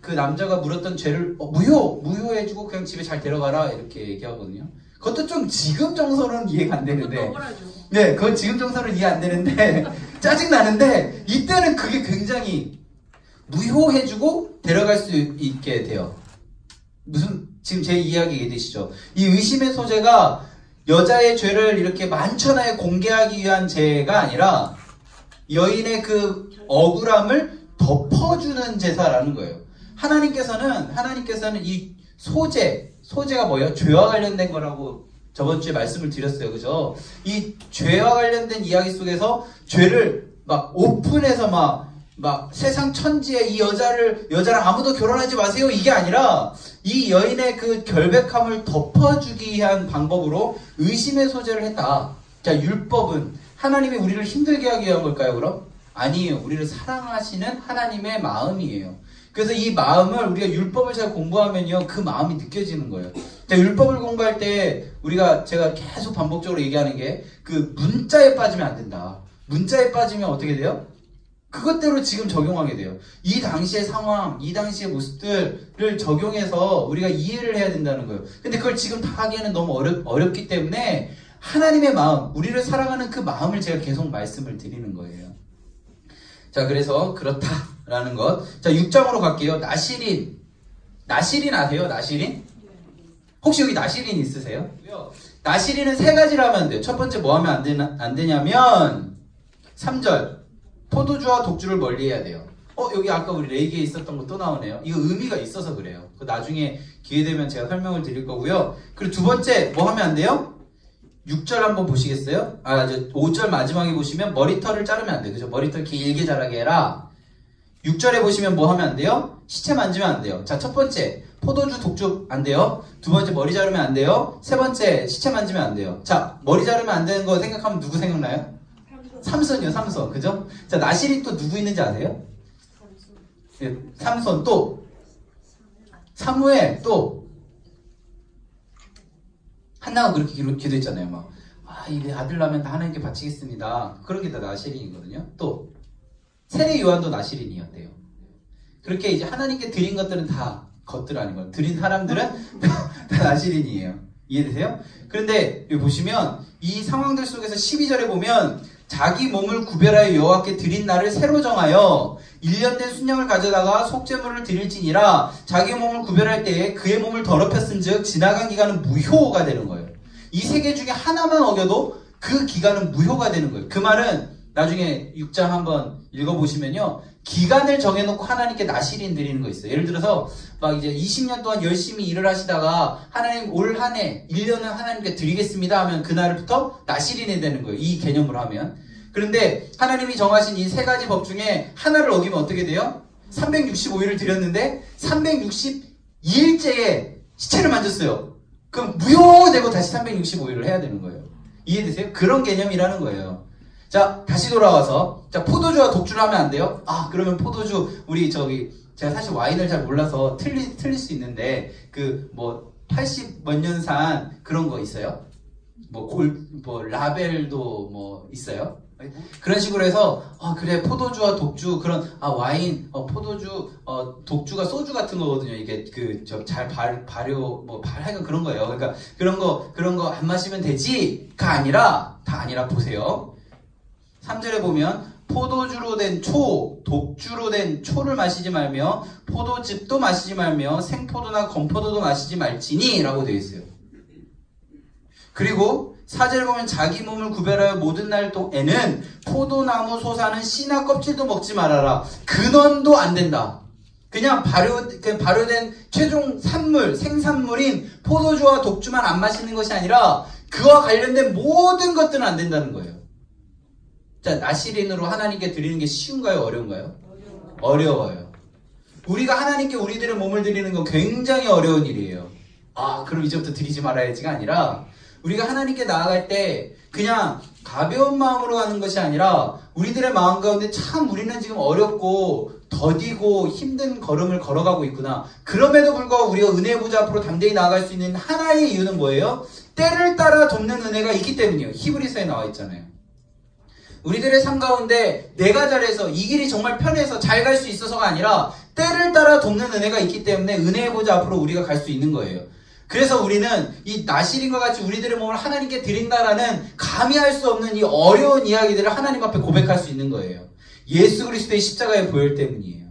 그 남자가 물었던 죄를 무효해주고 그냥 집에 잘 데려가라 이렇게 얘기하거든요. 그것도 좀 지금 정서로는 이해가 안 되는데 네, 그건 지금 정서는 이해 안 되는데 짜증나는데 이때는 그게 굉장히 무효해주고 데려갈 수 있게 돼요. 지금 제 이야기 이해되시죠? 이 의심의 소재가 여자의 죄를 이렇게 만천하에 공개하기 위한 죄가 아니라 여인의 그 억울함을 덮어주는 제사라는 거예요. 하나님께서는 이 소재가 뭐예요? 죄와 관련된 거라고 저번 주에 말씀을 드렸어요. 그죠? 이 죄와 관련된 이야기 속에서 죄를 막 오픈해서 막 세상 천지에 이 여자랑 아무도 결혼하지 마세요. 이게 아니라 이 여인의 그 결백함을 덮어주기 위한 방법으로 의심의 소재를 했다. 자, 율법은 하나님이 우리를 힘들게 하기 위한 걸까요, 그럼? 아니에요. 우리를 사랑하시는 하나님의 마음이에요. 그래서 이 마음을 우리가 율법을 잘 공부하면요, 그 마음이 느껴지는 거예요. 자, 율법을 공부할 때 제가 계속 반복적으로 얘기하는 게 그 문자에 빠지면 안 된다. 문자에 빠지면 어떻게 돼요? 그것대로 지금 적용하게 돼요. 이 당시의 상황, 이 당시의 모습들을 적용해서 우리가 이해를 해야 된다는 거예요. 근데 그걸 지금 다 하기에는 너무 어렵기 때문에 하나님의 마음, 우리를 사랑하는 그 마음을 제가 계속 말씀을 드리는 거예요. 자, 그래서 그렇다라는 것. 자, 6장으로 갈게요. 나시린 아세요? 나시린? 혹시 여기 나시린 있으세요? 나시린은 세 가지를 하면 안 돼요. 첫 번째 뭐 하면 안 되냐면 3절 포도주와 독주를 멀리해야 돼요. 여기 아까 우리 레이기에 있었던 거 또 나오네요. 이거 의미가 있어서 그래요. 나중에 기회 되면 제가 설명을 드릴 거고요. 그리고 두 번째 뭐 하면 안 돼요? 6절 한번 보시겠어요? 5절 마지막에 보시면 머리털을 자르면 안 돼요. 그죠? 머리털 길게 자라게 해라. 6절에 보시면 뭐 하면 안 돼요? 시체 만지면 안 돼요. 자, 첫 번째 포도주 독주 안 돼요. 두 번째 머리 자르면 안 돼요. 세 번째 시체 만지면 안 돼요. 자, 머리 자르면 안 되는 거 생각하면 누구 생각나요? 삼손이요, 삼손. 그죠? 자, 나시린 또 누구 있는지 아세요? 삼손, 또 사무엘, 또 한나가 그렇게 기도했잖아요. 이 아들 나면 다 하나님께 바치겠습니다. 그런 게 다 나시린이거든요. 또 세례 요한도 나시린이었대요. 그렇게 이제 하나님께 드린 것들은 다 것들 아니고 드린 사람들은 다 나시린이에요. 이해되세요? 그런데 여기 보시면 이 상황들 속에서 12절에 보면 자기 몸을 구별하여 여호와께 드린 날을 새로 정하여 1년 된 순양을 가져다가 속죄물을 드릴지니라. 자기 몸을 구별할 때에 그의 몸을 더럽혔은즉 지나간 기간은 무효가 되는 거예요. 이 세 개 중에 하나만 어겨도 그 기간은 무효가 되는 거예요. 그 말은 나중에 6장 한번 읽어보시면요, 기간을 정해놓고 하나님께 나시린 드리는 거 있어요. 예를 들어서 막 이제 20년 동안 열심히 일을 하시다가 하나님 올 한 해 1년은 하나님께 드리겠습니다 하면 그날부터 나시린이 되는 거예요. 이 개념으로 하면. 그런데 하나님이 정하신 이 세 가지 법 중에 하나를 어기면 어떻게 돼요? 365일을 드렸는데 362일째에 시체를 만졌어요. 그럼 무효되고 다시 365일을 해야 되는 거예요. 이해되세요? 그런 개념이라는 거예요. 자, 다시 돌아와서, 자, 포도주와 독주를 하면 안 돼요? 그러면 포도주, 제가 사실 와인을 잘 몰라서 틀릴 수 있는데, 80 몇 년산 그런 거 있어요? 라벨도 있어요? 그런 식으로 해서, 그래, 포도주와 독주, 와인, 포도주, 독주가 소주 같은 거거든요. 이게, 하여간 그런 거예요. 그러니까, 그런 거 안 마시면 되지?가 아니라, 보세요. 3절에 보면 포도주로 된 독주로 된 초를 마시지 말며 포도즙도 마시지 말며 생포도나 건포도도 마시지 말지니 라고 되어 있어요. 그리고 4절에 보면 자기 몸을 구별하여 모든 날에는 포도나무 솟아는 씨나 껍질도 먹지 말아라. 근원도 안 된다. 그냥 발효된 최종 생산물인 포도주와 독주만 안 마시는 것이 아니라 그와 관련된 모든 것들은 안 된다는 거예요. 자, 나시린으로 하나님께 드리는 게 쉬운가요? 어려운가요? 어려워요. 우리가 하나님께 우리들의 몸을 드리는 건 굉장히 어려운 일이에요. 그럼 이제부터 드리지 말아야지가 아니라 우리가 하나님께 나아갈 때 그냥 가벼운 마음으로 가는 것이 아니라 우리들의 마음 가운데 참 우리는 지금 어렵고 더디고 힘든 걸음을 걸어가고 있구나. 그럼에도 불구하고 우리가 은혜의 보좌 앞으로 담대히 나아갈 수 있는 하나의 이유는 뭐예요? 때를 따라 돕는 은혜가 있기 때문이에요. 히브리서에 나와 있잖아요. 우리들의 삶 가운데 내가 잘해서 이 길이 정말 편해서 잘 갈 수 있어서가 아니라 때를 따라 돕는 은혜가 있기 때문에 은혜의 보좌 앞으로 우리가 갈 수 있는 거예요. 그래서 우리는 이 나시린과 같이 우리들의 몸을 하나님께 드린다라는 감히 할 수 없는 이 어려운 이야기들을 하나님 앞에 고백할 수 있는 거예요. 예수 그리스도의 십자가의 보혈 때문이에요.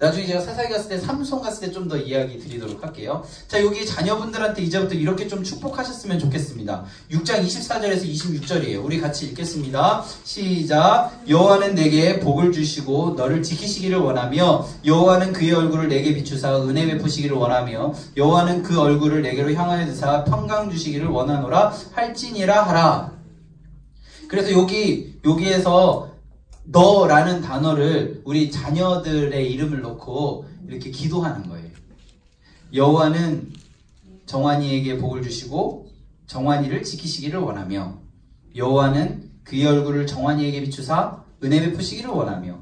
나중에 제가 사사기 갔을 때 삼손 갔을 때 좀 더 이야기 드리도록 할게요. 자, 여기 자녀분들한테 이제부터 이렇게 좀 축복하셨으면 좋겠습니다. 6장 24절에서 26절이에요. 우리 같이 읽겠습니다. 시작. 여호와는 내게 복을 주시고 너를 지키시기를 원하며 여호와는 그의 얼굴을 내게 비추사 은혜 베푸시기를 원하며 여호와는 그 얼굴을 내게로 향하여 드사 평강 주시기를 원하노라 할지니라 하라. 그래서 여기에서 너라는 단어를 우리 자녀들의 이름을 넣고 이렇게 기도하는 거예요. 여호와는 정환이에게 복을 주시고 정환이를 지키시기를 원하며 여호와는 그의 얼굴을 정환이에게 비추사 은혜 베푸시기를 원하며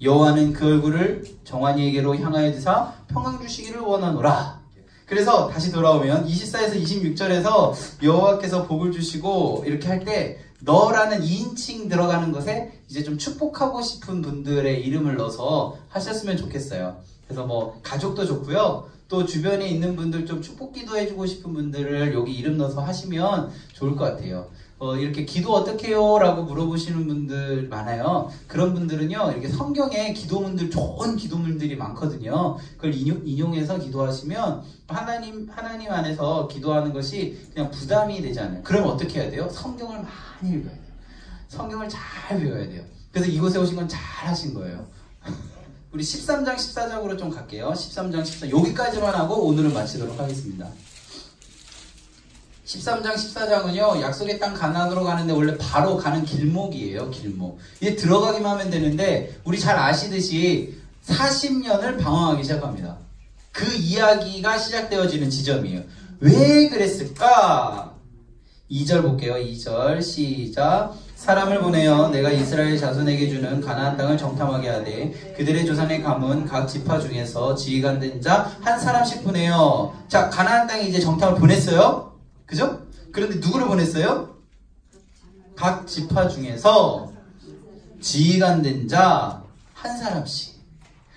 여호와는 그 얼굴을 정환이에게로 향하여 드사 평강 주시기를 원하노라. 그래서 다시 돌아오면 24에서 26절에서 여호와께서 복을 주시고 이렇게 할 때 너라는 2인칭 들어가는 것에 이제 좀 축복하고 싶은 분들의 이름을 넣어서 하셨으면 좋겠어요. 그래서 뭐 가족도 좋고요. 또 주변에 있는 분들 좀 축복 기도해주고 싶은 분들을 여기 이름 넣어서 하시면 좋을 것 같아요. 이렇게 기도 어떻게 해요? 라고 물어보시는 분들 많아요. 그런 분들은요, 이렇게 성경에 기도문들, 좋은 기도문들이 많거든요. 그걸 인용해서 기도하시면 하나님 안에서 기도하는 것이 그냥 부담이 되지 않아요. 그럼 어떻게 해야 돼요? 성경을 많이 읽어야 돼요. 성경을 잘 배워야 돼요. 그래서 이곳에 오신 건 잘 하신 거예요. 우리 13장 14장으로 좀 갈게요. 13장 14장 여기까지만 하고 오늘은 마치도록 하겠습니다. 13장 14장은요 약속의 땅 가나안으로 가는데 원래 바로 가는 길목이에요. 길목. 이제 들어가기만 하면 되는데 우리 잘 아시듯이 40년을 방황하기 시작합니다. 그 이야기가 시작되어지는 지점이에요. 왜 그랬을까? 2절 볼게요. 2절 시작. 사람을 보내어 내가 이스라엘 자손에게 주는 가나안 땅을 정탐하게 하되 그들의 조상의 가문 각 지파 중에서 지휘관 된 자 한 사람씩 보내요. 자, 가나안 땅에 이제 정탐을 보냈어요. 그죠? 그런데 누구를 보냈어요? 각 지파 중에서 지휘관 된 자 한 사람씩.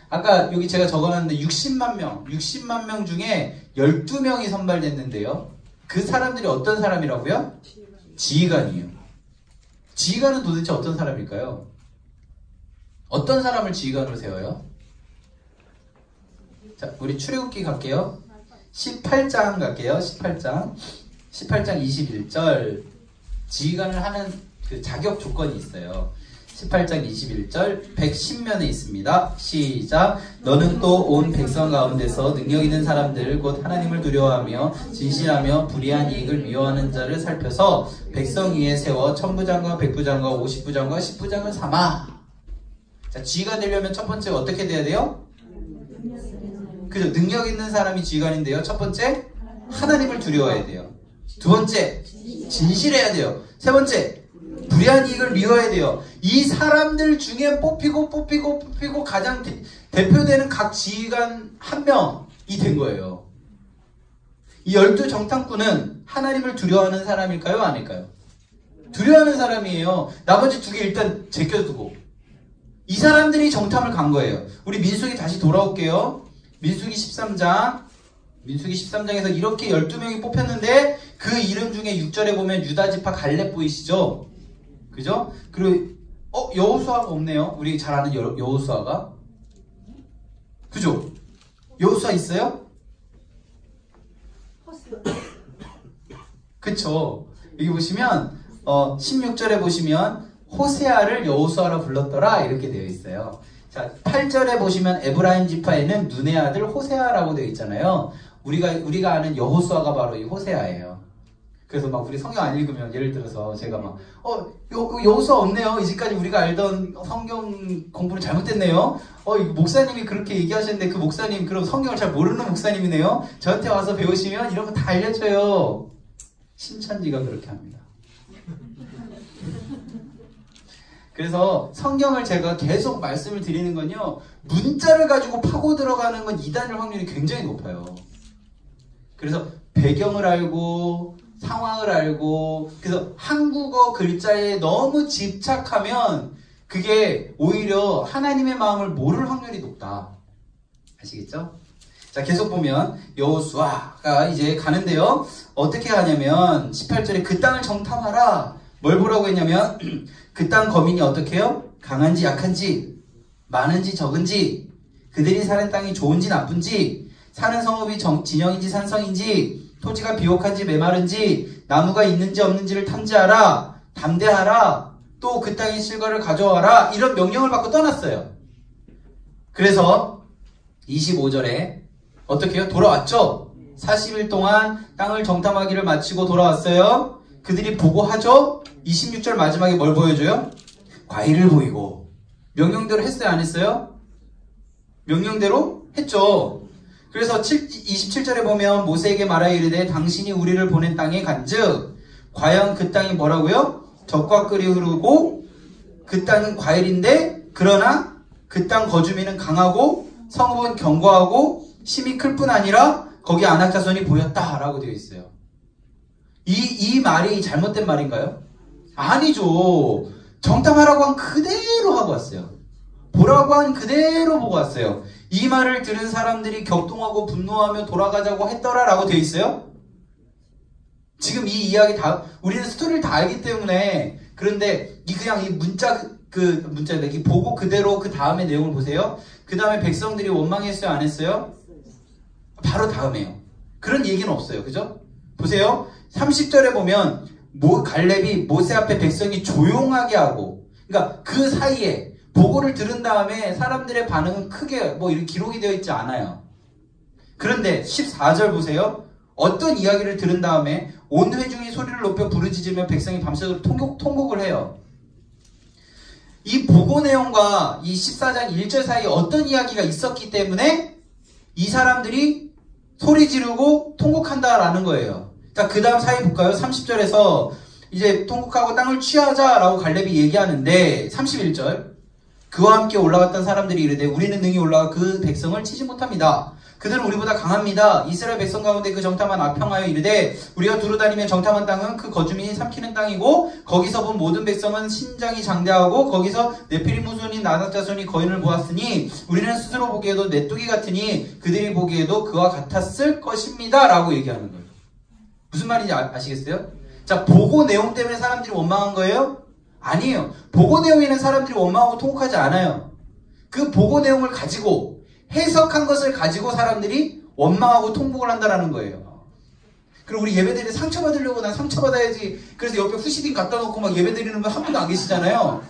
아까 여기 제가 적어놨는데 60만 명 중에 12명이 선발됐는데요. 그 사람들이 어떤 사람이라고요? 지휘관이에요. 지휘관은 도대체 어떤 사람일까요? 어떤 사람을 지휘관으로 세워요? 자, 우리 출애굽기 갈게요. 18장 갈게요. 18장 21절. 지휘관을 하는 그 자격 조건이 있어요. 18장 21절 110면에 있습니다. 시작. 너는 또 온 백성 가운데서 능력 있는 사람들 곧 하나님을 두려워하며 진실하며 불의한 이익을 미워하는 자를 살펴서 백성 위에 세워 천부장과 백부장과 50부장과 10부장을 삼아. 자, 지휘관 되려면 첫 번째 어떻게 돼야 돼요? 그죠? 능력 있는 사람이 지휘관인데요. 첫 번째 하나님을 두려워해야 돼요. 두 번째 진실해야 돼요. 세 번째 불의한 이익을 미워해야 돼요. 이 사람들 중에 뽑히고 가장 대표되는 각 지휘관 한 명이 된 거예요. 이 12정탐꾼은 하나님을 두려워하는 사람일까요? 아닐까요? 두려워하는 사람이에요. 나머지 두 개 일단 제껴두고 이 사람들이 정탐을 간 거예요. 우리 민수기 다시 돌아올게요. 민수기 13장에서 이렇게 12명이 뽑혔는데 그 이름 중에 6절에 보면 유다지파 갈렙 보이시죠? 그죠? 그리고 여호수아가 없네요. 우리 잘 아는 여호수아가. 그죠? 여호수아 있어요? 그쵸? 여기 보시면 16절에 보시면 호세아를 여호수아라 불렀더라 이렇게 되어 있어요. 자, 8절에 보시면 에브라임 지파에는 눈의 아들 호세아라고 되어 있잖아요. 우리가 아는 여호수아가 바로 이 호세아예요. 그래서 막 우리 성경 안 읽으면 예를 들어서 제가 막 여호수아 없네요. 이제까지 우리가 알던 성경 공부를 잘못됐네요. 목사님이 그렇게 얘기하셨는데 그 목사님 그럼 성경을 잘 모르는 목사님이네요. 저한테 와서 배우시면 이런 거 다 알려줘요. 신천지가 그렇게 합니다. 그래서 성경을 제가 계속 말씀을 드리는 건요. 문자를 가지고 파고 들어가는 건 이단일 확률이 굉장히 높아요. 그래서 배경을 알고 상황을 알고 그래서 한국어 글자에 너무 집착하면 그게 오히려 하나님의 마음을 모를 확률이 높다. 아시겠죠? 자, 계속 보면 여호수아가 이제 가는데요. 어떻게 하냐면 18절에 그 땅을 정탐하라. 뭘 보라고 했냐면 그 땅 거민이 어떻게 해요? 강한지 약한지 많은지 적은지 그들이 사는 땅이 좋은지 나쁜지, 사는 성읍이 진영인지 산성인지, 토지가 비옥한지 메마른지, 나무가 있는지 없는지를 탐지하라, 담대하라, 또 그 땅의 실과를 가져와라, 이런 명령을 받고 떠났어요. 그래서 25절에 어떻게 해요? 돌아왔죠? 40일 동안 땅을 정탐하기를 마치고 돌아왔어요. 그들이 보고하죠? 26절 마지막에 뭘 보여줘요? 과일을 보이고. 명령대로 했어요? 안 했어요? 명령대로 했죠. 그래서 27절에 보면 모세에게 말하여 이르되 당신이 우리를 보낸 땅에 간즉 과연 그 땅이 뭐라고요? 젖과 꿀이 흐르고 그 땅은 과일인데 그러나 그 땅 거주민은 강하고 성읍은 견고하고 심이 클 뿐 아니라 거기 아낙 자손이 보였다라고 되어 있어요. 이 말이 잘못된 말인가요? 아니죠. 정탐하라고 한 그대로 하고 왔어요. 보라고 한 그대로 보고 왔어요. 이 말을 들은 사람들이 격동하고 분노하며 돌아가자고 했더라라고 되어 있어요. 지금 이 이야기 다 우리는 스토리를 다 알기 때문에 그런데 그냥 이 문자인데 이 보고 그대로 그 다음에 내용을 보세요. 그 다음에 백성들이 원망했어요? 안 했어요? 바로 다음에요. 그런 얘기는 없어요. 그죠? 보세요. 30절에 보면 갈렙이 모세 앞에 백성이 조용하게 하고, 그러니까 그 사이에 보고를 들은 다음에 사람들의 반응은 크게 이렇게 기록이 되어 있지 않아요. 그런데 14절 보세요. 어떤 이야기를 들은 다음에 온 회중이 소리를 높여 부르짖으며 백성이 밤새도록 통곡을 해요. 이 보고 내용과 이 14장 1절 사이에 어떤 이야기가 있었기 때문에 이 사람들이 소리 지르고 통곡한다라는 거예요. 자, 그 다음 사이 볼까요? 30절에서 이제 통곡하고 땅을 취하자라고 갈렙이 얘기하는데 31절 그와 함께 올라갔던 사람들이 이르되 우리는 능히 올라가 그 백성을 치지 못합니다. 그들은 우리보다 강합니다. 이스라엘 백성 가운데 그 정탐한 악평하여 이르되 우리가 두루다니며 정탐한 땅은 그 거주민이 삼키는 땅이고 거기서 본 모든 백성은 신장이 장대하고 거기서 네피림 후손인 아낙 자손이 거인을 보았으니 우리는 스스로 보기에도 메뚜기 같으니 그들이 보기에도 그와 같았을 것입니다 라고 얘기하는 거예요. 무슨 말인지 아시겠어요? 자, 보고 내용 때문에 사람들이 원망한 거예요? 아니에요. 보고 내용에는 사람들이 원망하고 통곡하지 않아요. 그 보고 내용을 가지고 해석한 것을 가지고 사람들이 원망하고 통곡을 한다는 거예요. 그리고 우리 예배드리는데 상처받으려고 난 상처받아야지. 그래서 옆에 후시딘 갖다 놓고 막 예배드리는 분 한 분도 안 계시잖아요.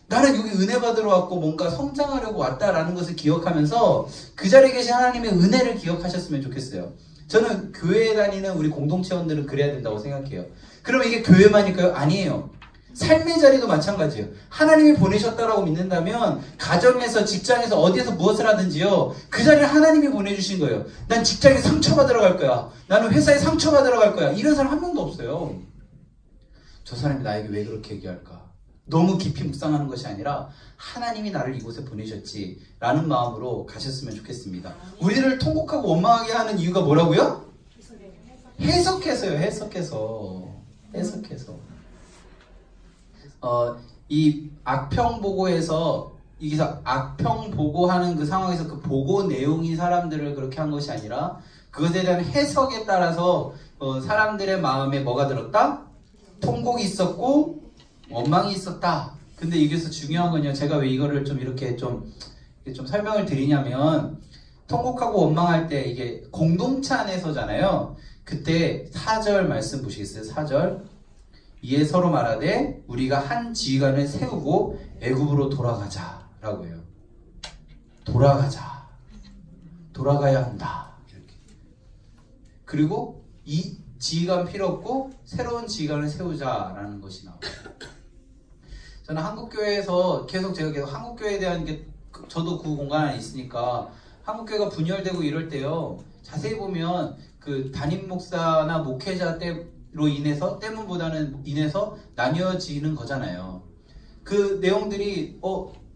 나는 여기 은혜 받으러 왔고 뭔가 성장하려고 왔다라는 것을 기억하면서 그 자리에 계신 하나님의 은혜를 기억하셨으면 좋겠어요. 저는 교회에 다니는 우리 공동체원들은 그래야 된다고 생각해요. 그러면 이게 교회만일까요? 아니에요. 삶의 자리도 마찬가지예요. 하나님이 보내셨다라고 믿는다면 가정에서 직장에서 어디에서 무엇을 하든지요. 그 자리를 하나님이 보내주신 거예요. 난 직장에 상처받으러 갈 거야. 나는 회사에 상처받으러 갈 거야. 이런 사람 한 명도 없어요. 저 사람이 나에게 왜 그렇게 얘기할까? 너무 깊이 묵상하는 것이 아니라 하나님이 나를 이곳에 보내셨지 라는 마음으로 가셨으면 좋겠습니다. 우리를 통곡하고 원망하게 하는 이유가 뭐라고요? 해석해서요. 해석해서. 이 악평 보고에서 여기서 악평 보고하는 그 상황에서 그 보고 내용이 사람들을 그렇게 한 것이 아니라 그것에 대한 해석에 따라서 사람들의 마음에 뭐가 들었다? 통곡이 있었고 원망이 있었다. 근데 여기서 중요한 건요. 제가 왜 이거를 좀 이렇게 좀 설명을 드리냐면 통곡하고 원망할 때 이게 공동체 안에서잖아요. 그때 4절 말씀 보시겠어요? 4절 이에 서로 말하되 우리가 한 지휘관을 세우고 애굽으로 돌아가자라고 해요. 돌아가야 한다. 이렇게. 그리고 이 지휘관 필요 없고 새로운 지휘관을 세우자라는 것이 나와요. 저는 한국교회에서 제가 계속 한국교회에 대한 게 저도 그 공간 안에 있으니까 한국교회가 분열되고 이럴 때요. 자세히 보면 그 담임 목사나 목회자 때로 인해서 나뉘어지는 거잖아요. 그 내용들이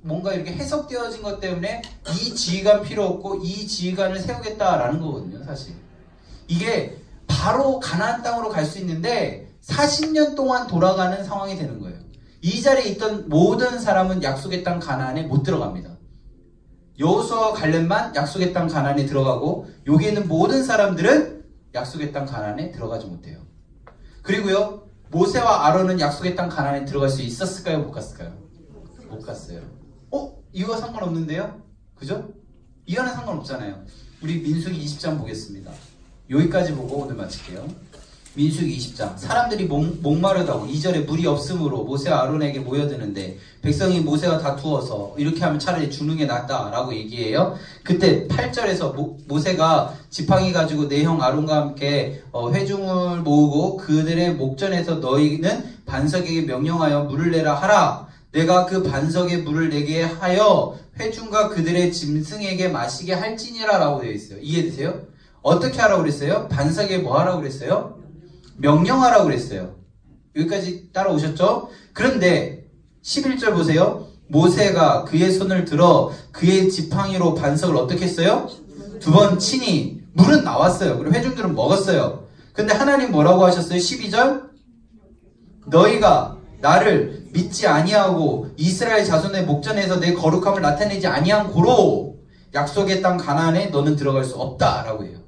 뭔가 이렇게 해석되어진 것 때문에 이 지휘관 필요 없고 이 지휘관을 세우겠다라는 거거든요. 사실 이게 바로 가나안 땅으로 갈 수 있는데 40년 동안 돌아가는 상황이 되는 거예요. 이 자리에 있던 모든 사람은 약속의 땅 가나안에 못 들어갑니다. 여호수아와 갈렙만 약속의 땅 가나안에 들어가고 여기 있는 모든 사람들은 약속의 땅 가나안에 들어가지 못해요. 그리고요, 모세와 아론은 약속의 땅 가나안에 들어갈 수 있었을까요? 못 갔을까요? 못 갔어요. 이유가 상관없는데요? 그죠? 이거는 상관없잖아요. 우리 민수기 20장 보겠습니다. 여기까지 보고 오늘 마칠게요. 민수기 20장. 사람들이 목마르다고 2절에 물이 없으므로 모세와 아론에게 모여드는데 백성이 모세와 다투어서 이렇게 하면 차라리 죽는 게 낫다라고 얘기해요. 그때 8절에서 모세가 지팡이 가지고 내 형 아론과 함께 회중을 모으고 그들의 목전에서 너희는 반석에게 명령하여 물을 내라 하라. 내가 그 반석에 물을 내게 하여 회중과 그들의 짐승에게 마시게 할지니라 라고 되어 있어요. 이해되세요? 어떻게 하라고 그랬어요? 반석에 뭐 하라고 그랬어요? 명령하라고 그랬어요. 여기까지 따라오셨죠? 그런데 11절 보세요. 모세가 그의 손을 들어 그의 지팡이로 반석을 어떻게 했어요? 2번 치니 물은 나왔어요. 그리고 회중들은 먹었어요. 근데 하나님 뭐라고 하셨어요? 12절 너희가 나를 믿지 아니하고 이스라엘 자손의 목전에서 내 거룩함을 나타내지 아니한 고로 약속의 땅 가나안에 너는 들어갈 수 없다라고 해요.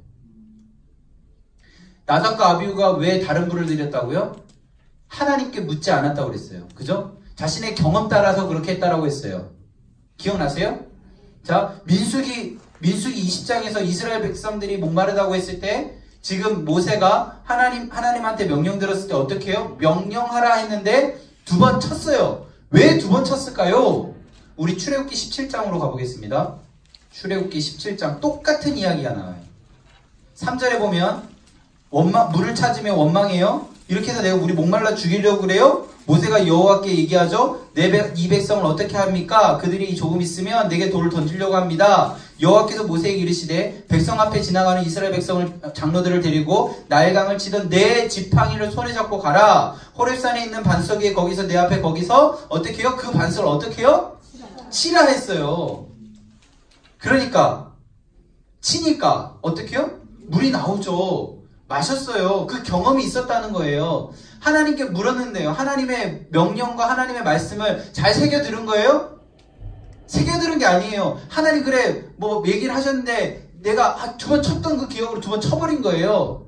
나답과 아비후가 왜 다른 불을 드렸다고요? 하나님께 묻지 않았다고 그랬어요. 그죠? 자신의 경험 따라서 그렇게 했다라고 했어요. 기억나세요? 자, 민수기 20장에서 이스라엘 백성들이 목마르다고 했을 때 지금 모세가 하나님한테 명령 들었을 때 어떻게 해요? 명령하라 했는데 2번 쳤어요. 왜 2번 쳤을까요? 우리 출애굽기 17장으로 가보겠습니다. 출애굽기 17장 똑같은 이야기가 나와요. 3절에 보면 물을 찾으면 원망해요. 이렇게 해서 내가 우리 목말라 죽이려고 그래요? 모세가 여호와께 얘기하죠. 이 백성을 어떻게 합니까? 그들이 조금 있으면 내게 돌을 던지려고 합니다. 여호와께서 모세에게 이르시되 백성 앞에 지나가는 이스라엘 백성을 장로들을 데리고 나일강을 치던 내 지팡이를 손에 잡고 가라. 호렙산에 있는 반석 위에 거기서 내 앞에 거기서 어떻게 해요? 그 반석을 어떻게 해요? 치라 했어요. 그러니까 치니까 어떻게 해요? 물이 나오죠. 마셨어요. 그 경험이 있었다는 거예요. 하나님께 물었는데요. 하나님의 명령과 하나님의 말씀을 잘 새겨들은 거예요? 새겨들은 게 아니에요. 하나님 그래 뭐 얘기를 하셨는데 내가 2번 쳤던 그 기억으로 2번 쳐버린 거예요.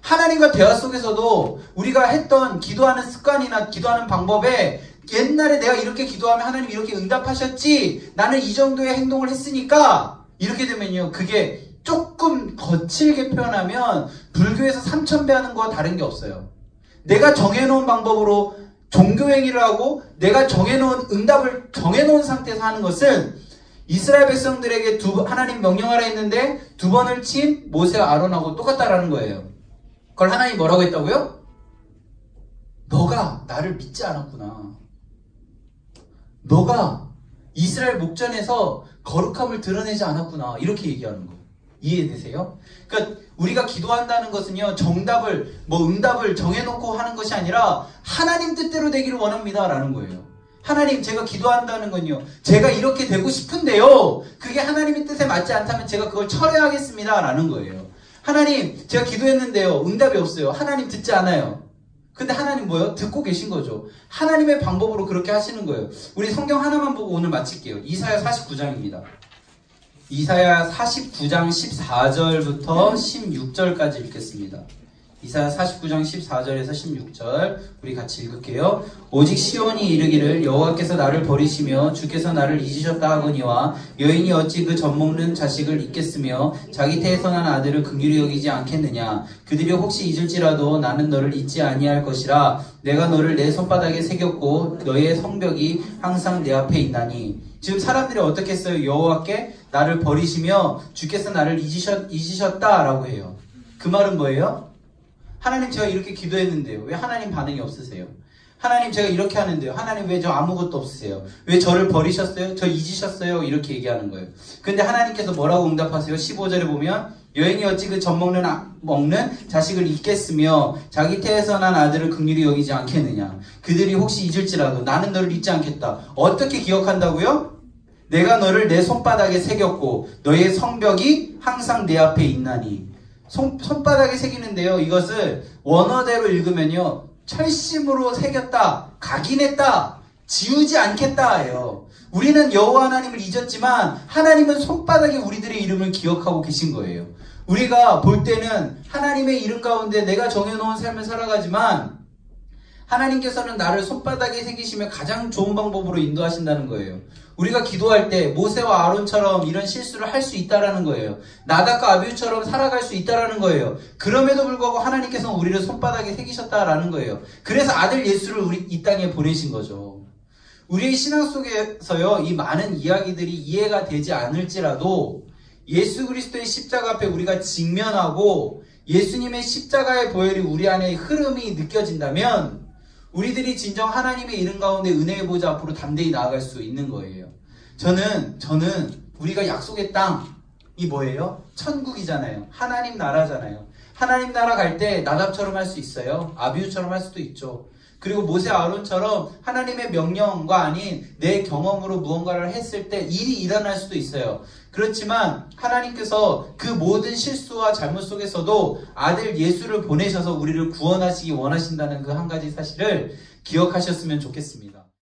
하나님과 대화 속에서도 우리가 했던 기도하는 습관이나 기도하는 방법에 옛날에 내가 이렇게 기도하면 하나님 이렇게 응답하셨지 나는 이 정도의 행동을 했으니까 이렇게 되면요. 그게 조금 거칠게 표현하면 불교에서 3000배 하는 거와 다른 게 없어요. 내가 정해놓은 방법으로 종교행위를 하고 내가 정해놓은 응답을 정해놓은 상태에서 하는 것은 이스라엘 백성들에게 하나님 명령하라 했는데 2번을 친 모세와 아론하고 똑같다라는 거예요. 그걸 하나님 뭐라고 했다고요? 너가 나를 믿지 않았구나. 너가 이스라엘 목전에서 거룩함을 드러내지 않았구나. 이렇게 얘기하는 거예요. 이해되세요? 그러니까 우리가 기도한다는 것은요, 응답을 정해놓고 하는 것이 아니라 하나님 뜻대로 되기를 원합니다. 라는 거예요. 하나님, 제가 기도한다는 건요, 제가 이렇게 되고 싶은데요, 그게 하나님의 뜻에 맞지 않다면 제가 그걸 철회하겠습니다. 라는 거예요. 하나님, 제가 기도했는데요, 응답이 없어요. 하나님 듣지 않아요. 근데 하나님 뭐예요? 듣고 계신 거죠. 하나님의 방법으로 그렇게 하시는 거예요. 우리 성경 하나만 보고 오늘 마칠게요. 이사야 49장입니다. 이사야 49장 14절부터 16절까지 읽겠습니다. 이사야 49장 14절에서 16절 우리 같이 읽을게요. 오직 시온이 이르기를 여호와께서 나를 버리시며 주께서 나를 잊으셨다 하거니와 여인이 어찌 그 젖먹는 자식을 잊겠으며 자기 태에서 난 아들을 긍휼히 여기지 않겠느냐. 그들이 혹시 잊을지라도 나는 너를 잊지 아니할 것이라. 내가 너를 내 손바닥에 새겼고 너의 성벽이 항상 내 앞에 있나니. 지금 사람들이 어떻게 했어요? 여호와께 나를 버리시며 주께서 나를 잊으셨다라고 해요. 그 말은 뭐예요? 하나님 제가 이렇게 기도했는데요. 왜 하나님 반응이 없으세요? 하나님 제가 이렇게 하는데요. 하나님 왜 저 아무것도 없으세요? 왜 저를 버리셨어요? 저 잊으셨어요? 이렇게 얘기하는 거예요. 근데 하나님께서 뭐라고 응답하세요? 15절에 보면 여인이 어찌 그 젖먹는 자식을 잊겠으며 자기 태에서 난 아들을 긍휼히 여기지 않겠느냐. 그들이 혹시 잊을지라도 나는 너를 잊지 않겠다. 어떻게 기억한다고요? 내가 너를 내 손바닥에 새겼고 너의 성벽이 항상 내 앞에 있나니. 손바닥에 새기는데요. 이것을 원어대로 읽으면요. 철심으로 새겼다. 각인했다. 지우지 않겠다예요. 우리는 여호와 하나님을 잊었지만 하나님은 손바닥에 우리들의 이름을 기억하고 계신 거예요. 우리가 볼 때는 하나님의 이름 가운데 내가 정해놓은 삶을 살아가지만 하나님께서는 나를 손바닥에 새기시며 가장 좋은 방법으로 인도하신다는 거예요. 우리가 기도할 때 모세와 아론처럼 이런 실수를 할 수 있다라는 거예요. 나답과 아비후처럼 살아갈 수 있다라는 거예요. 그럼에도 불구하고 하나님께서는 우리를 손바닥에 새기셨다라는 거예요. 그래서 아들 예수를 이 땅에 보내신 거죠. 우리의 신앙 속에서요, 이 많은 이야기들이 이해가 되지 않을지라도 예수 그리스도의 십자가 앞에 우리가 직면하고 예수님의 십자가의 보혈이 우리 안에 흐름이 느껴진다면 우리들이 진정 하나님의 이름 가운데 은혜의 보좌 앞으로 담대히 나아갈 수 있는 거예요. 저는 우리가 약속의 땅이 뭐예요? 천국이잖아요. 하나님 나라잖아요. 하나님 나라 갈 때 나답처럼 할 수 있어요. 아비후처럼 할 수도 있죠. 그리고 모세 아론처럼 하나님의 명령과 아닌 내 경험으로 무언가를 했을 때 일이 일어날 수도 있어요. 그렇지만 하나님께서 그 모든 실수와 잘못 속에서도 아들 예수를 보내셔서 우리를 구원하시기 원하신다는 그 한 가지 사실을 기억하셨으면 좋겠습니다.